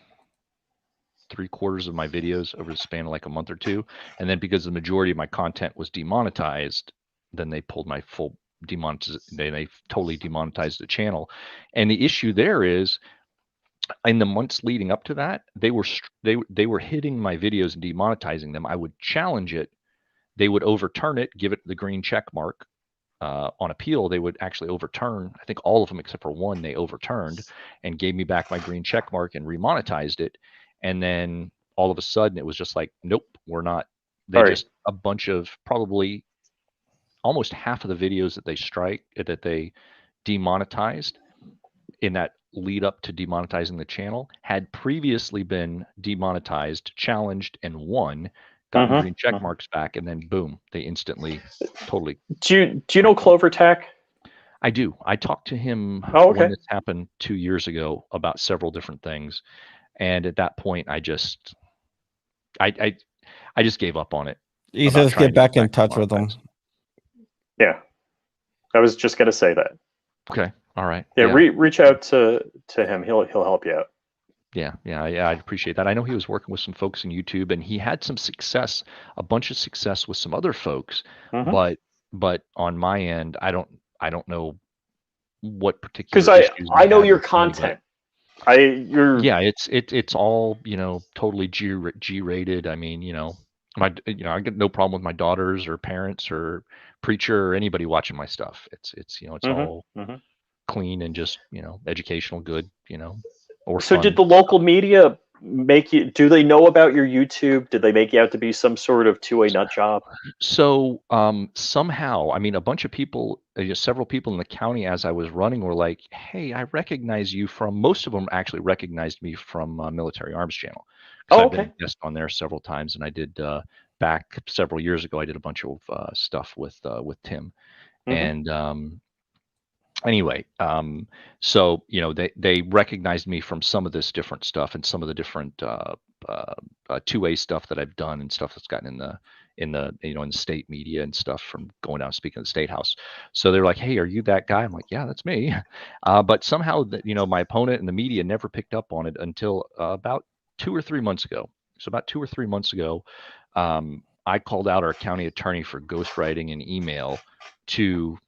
3/4 of my videos over the span of like a month or 2, and then because the majority of my content was demonetized, then they pulled my full demonetization. They totally demonetized the channel, and the issue there is, in the months leading up to that, they were hitting my videos and demonetizing them. I would challenge it, they would overturn it, give it the green check mark. On appeal, they would actually overturn. I think all of them except for 1 they overturned and gave me back my green check mark and remonetized it. And then all of a sudden it was just like, nope, we're not. Just a bunch of, probably almost half of the videos that they demonetized in that lead up to demonetizing the channel had previously been demonetized, challenged, and won, gotten green check marks back, and then boom, they instantly totally. Do you know Clover Tech? I do. I talked to him when this happened 2 years ago about several different things. And at that point, I just gave up on it. He says get back in touch with him. Yeah, I was just gonna say that. Okay, all right. Yeah, reach out to him. He'll help you out. Yeah, I appreciate that. I know he was working with some folks in YouTube, and he had some success, a bunch of success with some other folks. But on my end, I don't know what particular. Because I know your content. It's all totally G-rated. I mean, I get no problem with my daughters or parents or preacher or anybody watching my stuff. It's all clean and just educational, good, or so fun. Did the local media do they know about your YouTube? Did they make you out to be some sort of 2A nut job? So somehow, I mean, a bunch of people, several people in the county as I was running were like, hey, I recognize you from, most of them actually recognized me from Military Arms Channel. I've been a guest on there several times, and I did back several years ago, I did a bunch of stuff with Tim. And anyway, so they recognized me from some of this different stuff and some of the different 2A stuff that I've done and stuff that's gotten in the state media and stuff from going down speaking at the State House. So they're like, hey, are you that guy? I'm like, yeah, that's me. But somehow my opponent and the media never picked up on it until about 2 or 3 months ago. So about 2 or 3 months ago, I called out our county attorney for ghostwriting an email to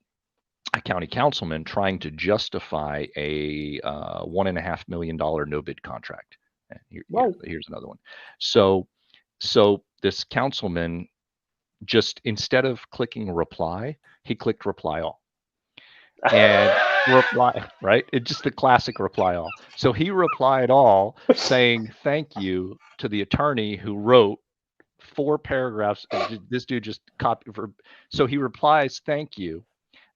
a county councilman trying to justify a $1.5 million no bid contract. Here's another one. So this councilman, just instead of clicking reply, he clicked reply all. And reply, right? It's just the classic reply all. So he replied all saying thank you to the attorney who wrote 4 paragraphs. This dude just copied for. So he replies, "Thank you,"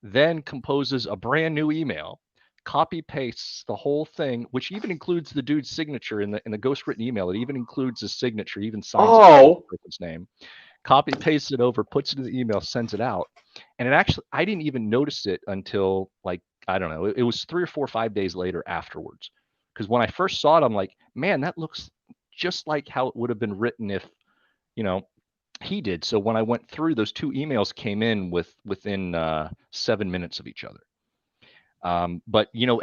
then composes a brand new email, copy pastes the whole thing, which even includes the dude's signature in the ghost written email. It even includes his signature, even signs his name. Copy pastes it over, puts it in the email, sends it out. And it actually, I didn't even notice it until like, I don't know, it was 3 or 4 or 5 days later afterwards. Because when I first saw it, I'm like, man, that looks just like how it would have been written if, you know, he did. So when I went through, those 2 emails came in within 7 minutes of each other. But you know,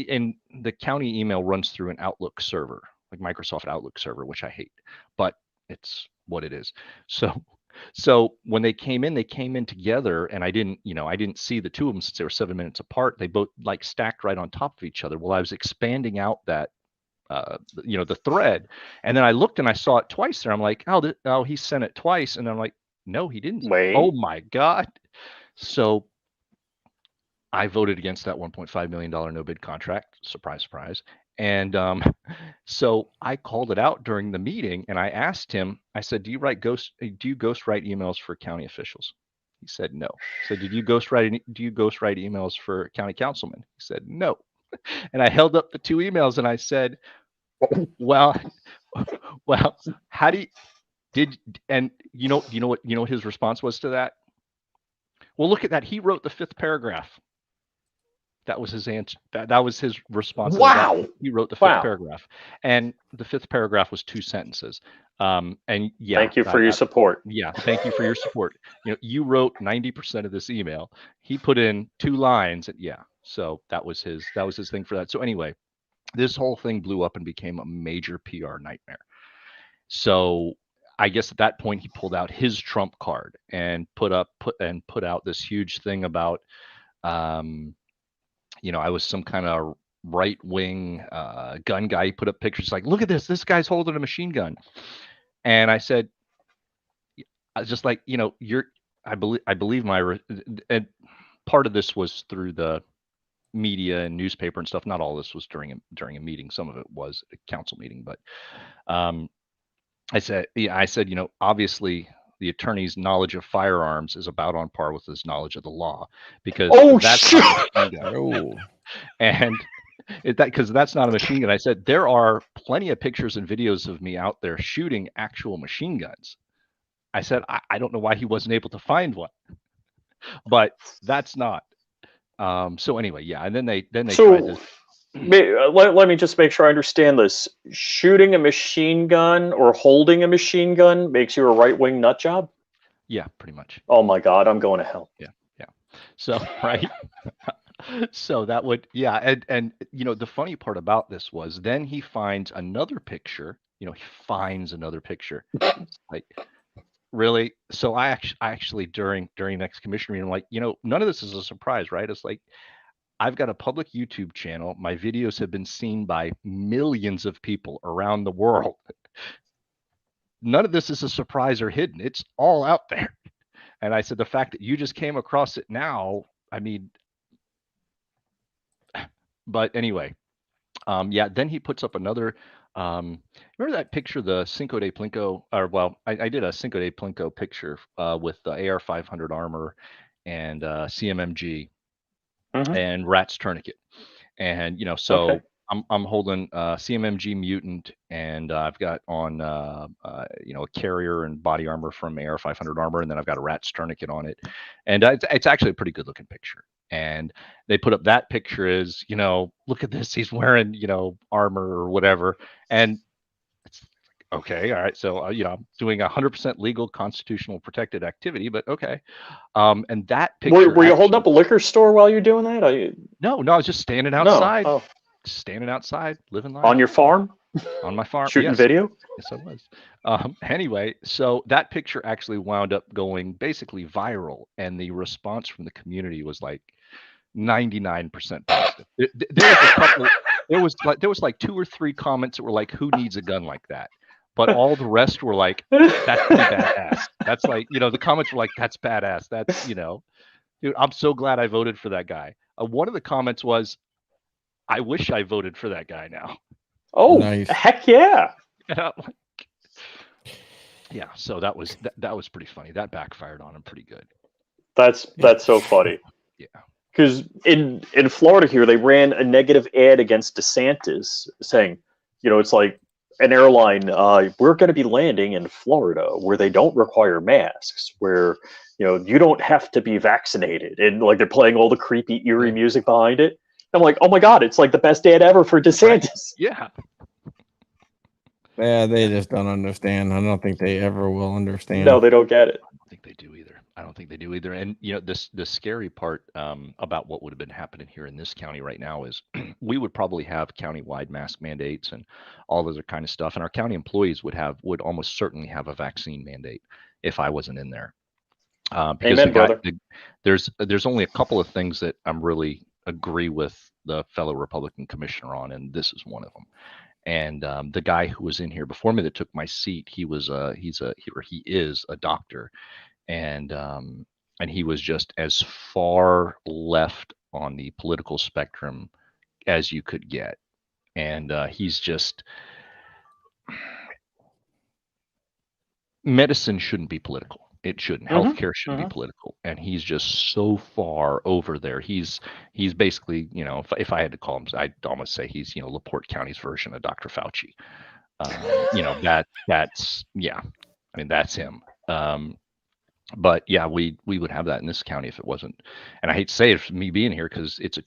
and the county email runs through an Outlook server, like Microsoft Outlook server, which I hate, but it's what it is. So when they came in together, and I didn't see the 2 of them since they were 7 minutes apart. They both like stacked right on top of each other. Well, I was expanding out that the thread, and then I looked and I saw it twice there. I'm like, oh, he sent it twice, and I'm like, no, he didn't. Wait. Oh my God. So I voted against that $1.5 million no bid contract. Surprise, surprise. And so I called it out during the meeting, and I asked him, I said, do you ghostwrite emails for county officials? He said no. I said, do you ghostwrite emails for county councilmen? He said no. And I held up the 2 emails and I said, well, how do you and you know what his response was to that? Well, look at that. He wrote the 5th paragraph. That was his answer. That was his response. Wow. He wrote the 5th paragraph, and the 5th paragraph was 2 sentences. And yeah, thank you for your support. Yeah, thank you for your support. You wrote 90% of this email. He put in 2 lines. And yeah, so that was his thing for that. So anyway, this whole thing blew up and became a major PR nightmare. So I guess at that point he pulled out his trump card and put out this huge thing about I was some kind of right-wing gun guy. He put up pictures like, look at this guy's holding a machine gun. And I said, I was just like, I believe and part of this was through the media and newspaper and stuff. Not all this was during a meeting. Some of it was a council meeting, but I said, obviously the attorney's knowledge of firearms is about on par with his knowledge of the law, because that's not a machine gun. And because that's not a machine gun. I said, there are plenty of pictures and videos of me out there shooting actual machine guns. I said, I don't know why he wasn't able to find one, but that's not. So anyway, yeah. And then they tried to. Let me just make sure I understand this. Shooting a machine gun or holding a machine gun makes you a right-wing nut job? Yeah, pretty much. Oh my God, I'm going to hell. Yeah. So, right. So that would, yeah. And the funny part about this was then he finds another picture, like, really? So I actually during next commission meeting, I'm like, none of this is a surprise, right? It's like, I've got a public YouTube channel. My videos have been seen by millions of people around the world. None of this is a surprise or hidden. It's all out there. And I said, the fact that you just came across it now, I mean, but anyway, yeah, then he puts up another, remember that picture, the CINECO De Plinko, I did a CINECO De Plinko picture with the AR-500 armor and CMMG. Mm-hmm. And Rat's Tourniquet, and so okay. I'm holding CMMG Mutant, and I've got on a carrier and body armor from AR-500 armor, and then I've got a Rat's Tourniquet on it, and it's actually a pretty good looking picture. And they put up that picture as look at this, he's wearing armor or whatever, and it's okay, all right, so I'm doing 100% legal, constitutional, protected activity, but okay. And that picture. Were you holding up a liquor store while you're doing that? No, I was just standing outside. No. Oh. Standing outside, living life. On your farm? On my farm. Shooting yes. video? Yes, I was. Anyway, so that picture actually wound up going basically viral, and the response from the community was like 99% positive. There was a couple. There was like 2 or 3 comments that were like, "Who needs a gun like that?" But all the rest were like, "That's pretty badass." That's like, the comments were like, "That's badass." That's, dude, I'm so glad I voted for that guy. One of the comments was, "I wish I voted for that guy now." Oh, nice. Heck yeah! And I'm like, Yeah, so that was pretty funny. That backfired on him pretty good. That's so funny. Yeah. Because in Florida here, they ran a negative ad against DeSantis, saying, it's like an airline. We're going to be landing in Florida, where they don't require masks, where you don't have to be vaccinated, and like they're playing all the creepy, eerie music behind it. I'm like, oh my god, it's like the best ad ever for DeSantis. Yeah. Yeah, they just don't understand. I don't think they ever will understand. No, they don't get it. I don't think they do either. I don't think they do either. And the scary part about what would have been happening here in this county right now is we would probably have countywide mask mandates and all other kind of stuff, and our county employees would almost certainly have a vaccine mandate if I wasn't in there. Because Amen, brother. there's only a couple of things that I'm really agree with the fellow Republican commissioner on, and this is one of them. And the guy who was in here before me that took my seat, he is a doctor, and he was just as far left on the political spectrum as you could get, and he's just medicine shouldn't be political. It shouldn't. Healthcare shouldn't be political, and he's just so far over there. He's basically, if I had to call him, I'd almost say he's LaPorte County's version of Dr. Fauci. That's yeah. I mean, that's him. But yeah, we would have that in this county if it wasn't. And I hate to say it, me being here, because it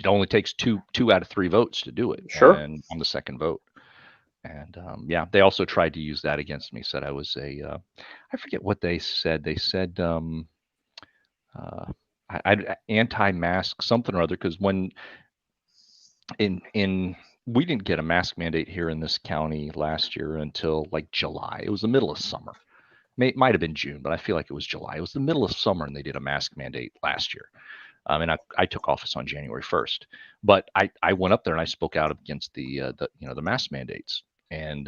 only takes two out of 3 votes to do it. Sure. And I'm the second vote. And yeah, they also tried to use that against me. Said I was I forget what they said. They said I anti-mask something or other, because when we didn't get a mask mandate here in this county last year until like July. It was the middle of summer. It might have been June, but I feel like it was July. It was the middle of summer, and they did a mask mandate last year. And I took office on January 1st. But I went up there and I spoke out against the mask mandates. And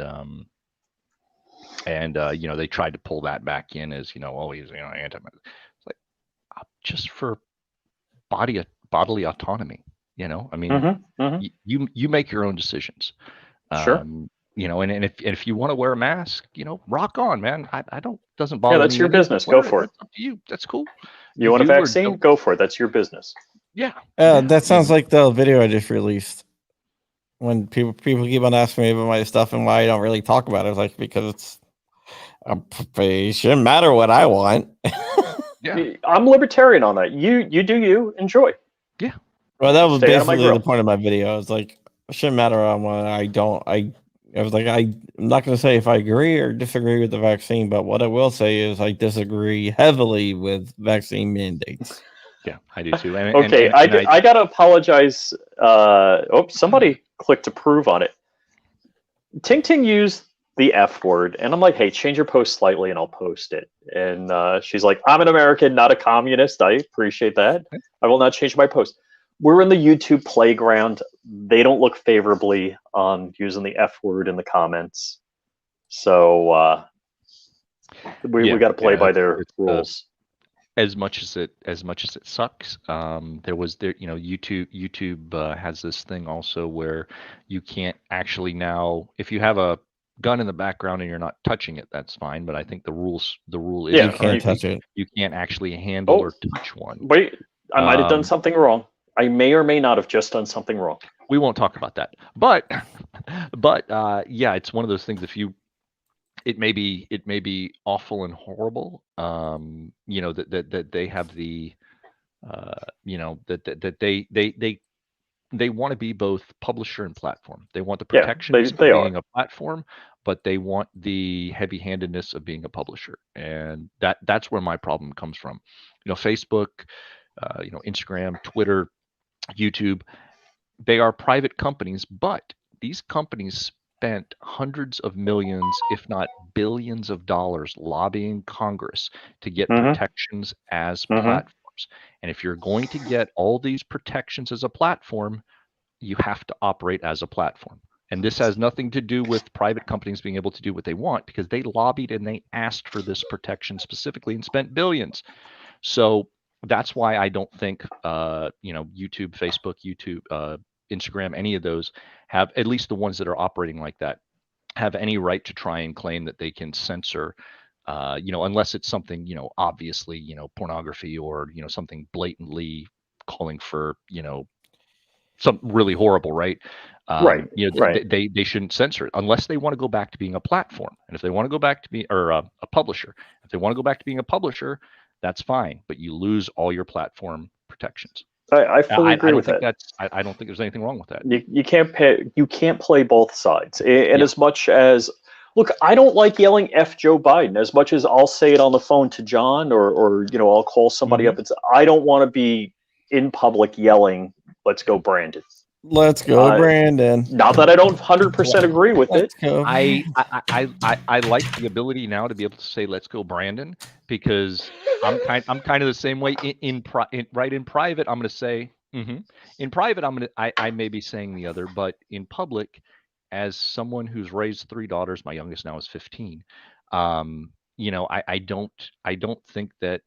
they tried to pull that back in as he's anti. It's like just for bodily autonomy. I mean, you make your own decisions. Sure. And if you want to wear a mask, rock on, man. I don't doesn't bother me. Yeah, that's your business. Go for it. That's up to you. That's cool. You want a vaccine? Go for it. That's your business. Yeah. That sounds like the video I just released. When people keep on asking me about my stuff and why I don't really talk about it, it's like, because it shouldn't matter what I want. Yeah. I'm libertarian on that. You do you. Enjoy. Yeah. Well, that was Stay out of my basically grill. the point of my video. It's like, it shouldn't matter on what I don't. I was like, I'm not going to say if I agree or disagree with the vaccine, but what I will say is I disagree heavily with vaccine mandates. Yeah, I do too. And, Okay, and I gotta apologize. Somebody clicked approve on it. Ting Ting used the F word, and I'm like, hey, change your post slightly and I'll post it. And she's like, I'm an American, not a communist. I appreciate that. I will not change my post. We're in the YouTube playground. They don't look favorably on using the F word in the comments. So we got to play by their rules. As much as it sucks, YouTube has this thing also where you can't actually now, if you have a gun in the background and you're not touching it, that's fine. But I think the rule is you can't touch it. You can't actually handle or touch one. Wait, I might have done something wrong. I may or may not have just done something wrong. We won't talk about that. But yeah, it's one of those things. It may be awful and horrible. That they have the, that they want to be both publisher and platform. They want the protections of being a platform, but they want the heavy-handedness of being a publisher, and that's where my problem comes from. Facebook, Instagram, Twitter, YouTube, they are private companies, but these companies spent hundreds of millions, if not billions of dollars lobbying Congress to get protections as platforms. And if you're going to get all these protections as a platform, you have to operate as a platform. And this has nothing to do with private companies being able to do what they want, because they lobbied and they asked for this protection specifically and spent billions. So that's why I don't think, YouTube, Facebook, Instagram, any of those have, at least the ones that are operating like that, have any right to try and claim that they can censor, unless it's something, obviously, pornography or, something blatantly calling for, something really horrible, right? Right, right. They shouldn't censor it unless they want to go back to being a platform. And if they want to go back to be or a publisher, if they want to go back to being a publisher, that's fine. But you lose all your platform protections. I fully agree with that. I don't think there's anything wrong with that. You can't play both sides. And as much as look, I don't like yelling F Joe Biden as much as I'll say it on the phone to John or I'll call somebody up and say, I don't want to be in public yelling, let's go Brandon. Let's go, Brandon. Not that I don't 100% agree with it. I like the ability now to be able to say "Let's go, Brandon," because I'm kind of the same way. In private, I'm going to say. In private, I may be saying the other, but in public, as someone who's raised 3 daughters, my youngest now is 15. I don't think that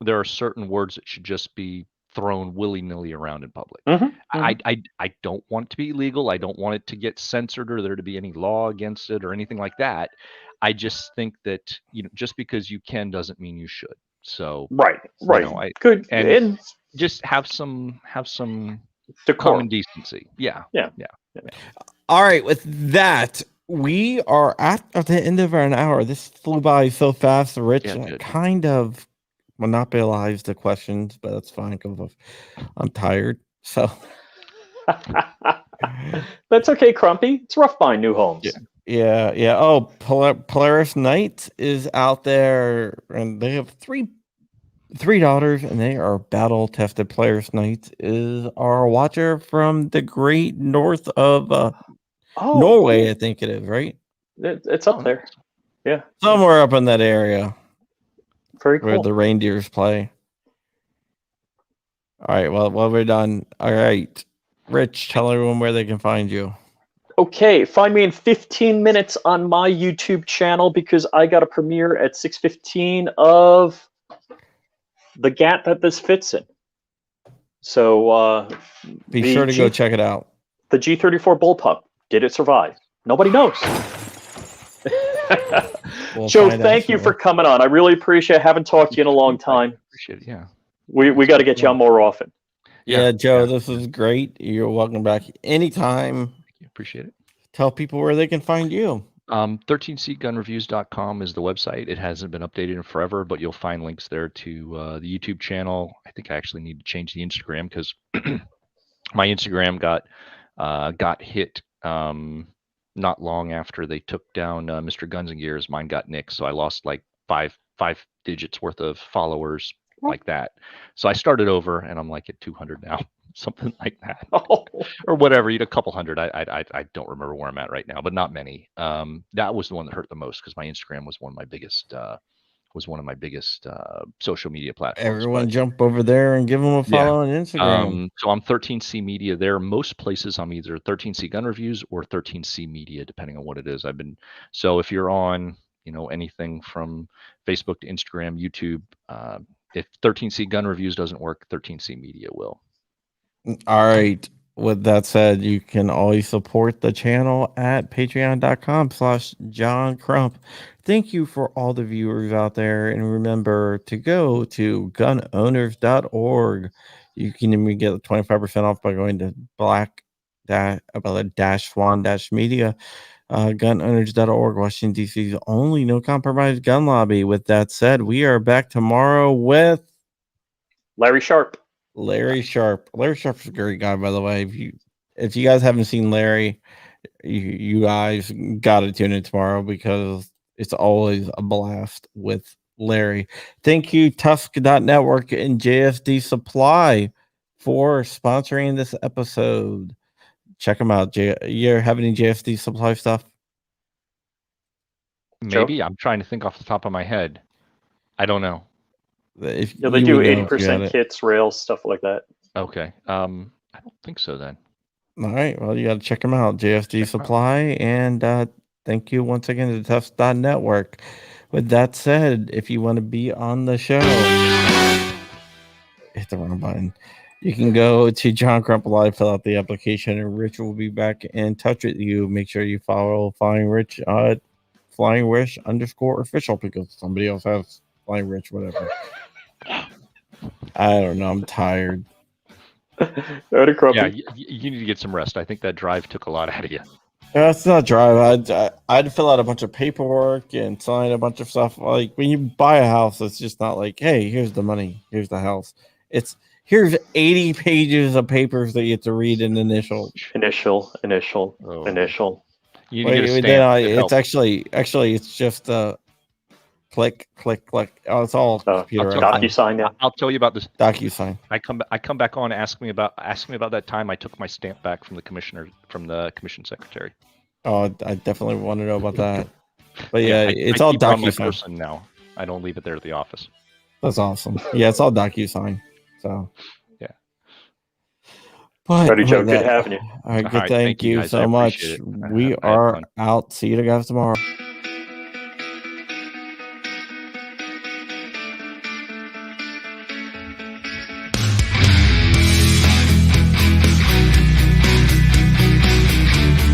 there are certain words that should just be thrown willy-nilly around in public. I don't want it to be illegal. I don't want it to get censored or there to be any law against it or anything like that. I just think that just because you can doesn't mean you should. So right. Good. And just have some common decency. Yeah. All right, with that, we are at the end of an hour. This flew by so fast. Rich kind of monopolized the questions, but that's fine because I'm tired. So that's okay, Crumpy. It's rough buying new homes. Yeah. Oh, Polaris Knight is out there, and they have three daughters, and they are battle tested. Polaris Knight is our watcher from the great north of Norway, I think it is, right? It's up there. Yeah, somewhere up in that area. Very cool. Where the reindeers play. All right, well, we're done. All right, Rich, tell everyone where they can find you. Okay, find me in 15 minutes on my YouTube channel because I got a premiere at 6:15 of the GAT that this fits in. So be sure to go check it out. The G34 bullpup. Did it survive? Nobody knows. Joe, thank you for coming on. I really appreciate it. I haven't talked to you in a long time. Appreciate it, yeah. We got to get you on more often. Yeah, Joe, this is great. You're welcome back anytime. Appreciate it. Tell people where they can find you. 13cgunreviews.com is the website. It hasn't been updated in forever, but you'll find links there to the YouTube channel. I think I actually need to change the Instagram because my Instagram got hit not long after they took down Mr. Guns and Gears. Mine got nicked, so I lost like five digits worth of followers like that. So I started over, and I'm like at 200 now, something like that, or whatever. A couple hundred. I don't remember where I'm at right now, but not many. That was the one that hurt the most because my Instagram was one of my biggest social media platforms. Everyone jump over there and give them a follow on Instagram. So I'm 13C Media there. Most places I'm either 13C Gun Reviews or 13C Media, depending on what it is. So if you're on, anything from Facebook to Instagram, YouTube, if 13C Gun Reviews doesn't work, 13C Media will. All right. With that said, you can always support the channel at patreon.com/John Crump. Thank you for all the viewers out there. And remember to go to gunowners.org. You can even get 25% off by going to Swan-Media. Gunowners.org, Washington, D.C.'s only no compromise gun lobby. With that said, we are back tomorrow with Larry Sharp. Larry Sharp's a great guy, by the way. If you guys haven't seen Larry, you guys got to tune in tomorrow because it's always a blast with Larry. Thank you, Tusk.network and JSD Supply for sponsoring this episode. Check them out. You have any JSD Supply stuff? Maybe. Joe? I'm trying to think off the top of my head. I don't know. They do 80% kits, rails, stuff like that. Okay. I don't think so then. All right. Well, you got to check them out. JSD Supply. And thank you once again to Tufts.network. With that said, if you want to be on the show, hit the wrong button. You can go to John Crump Live, fill out the application, and Rich will be back in touch with you. Make sure you follow Flying Rich Flying Wish _official because somebody else has Flying Rich, whatever. I don't know. I'm tired. Howdy, Crumpy. Yeah, you need to get some rest. I think that drive took a lot out of you. It's not drive. I'd fill out a bunch of paperwork and sign a bunch of stuff. Like when you buy a house, it's just not like, hey, here's the money, here's the house. It's here's 80 pages of papers that you have to read in initial. Initial. Oh. Initial. You need to get a stamp. It's actually it's just click. Oh, it's all computer. DocuSign now. I'll tell you about this. DocuSign. I come back on. Ask me about that time I took my stamp back from the commission secretary. Oh, I definitely want to know about that. But it's I all keep it on my DocuSign person now. I don't leave it there at the office. That's awesome. Yeah, it's all DocuSign. So yeah. But Howdy, Joe. Good having you. All right, All good. right, Thank you guys. so I much. appreciate it. We I had are fun. out. See you guys tomorrow.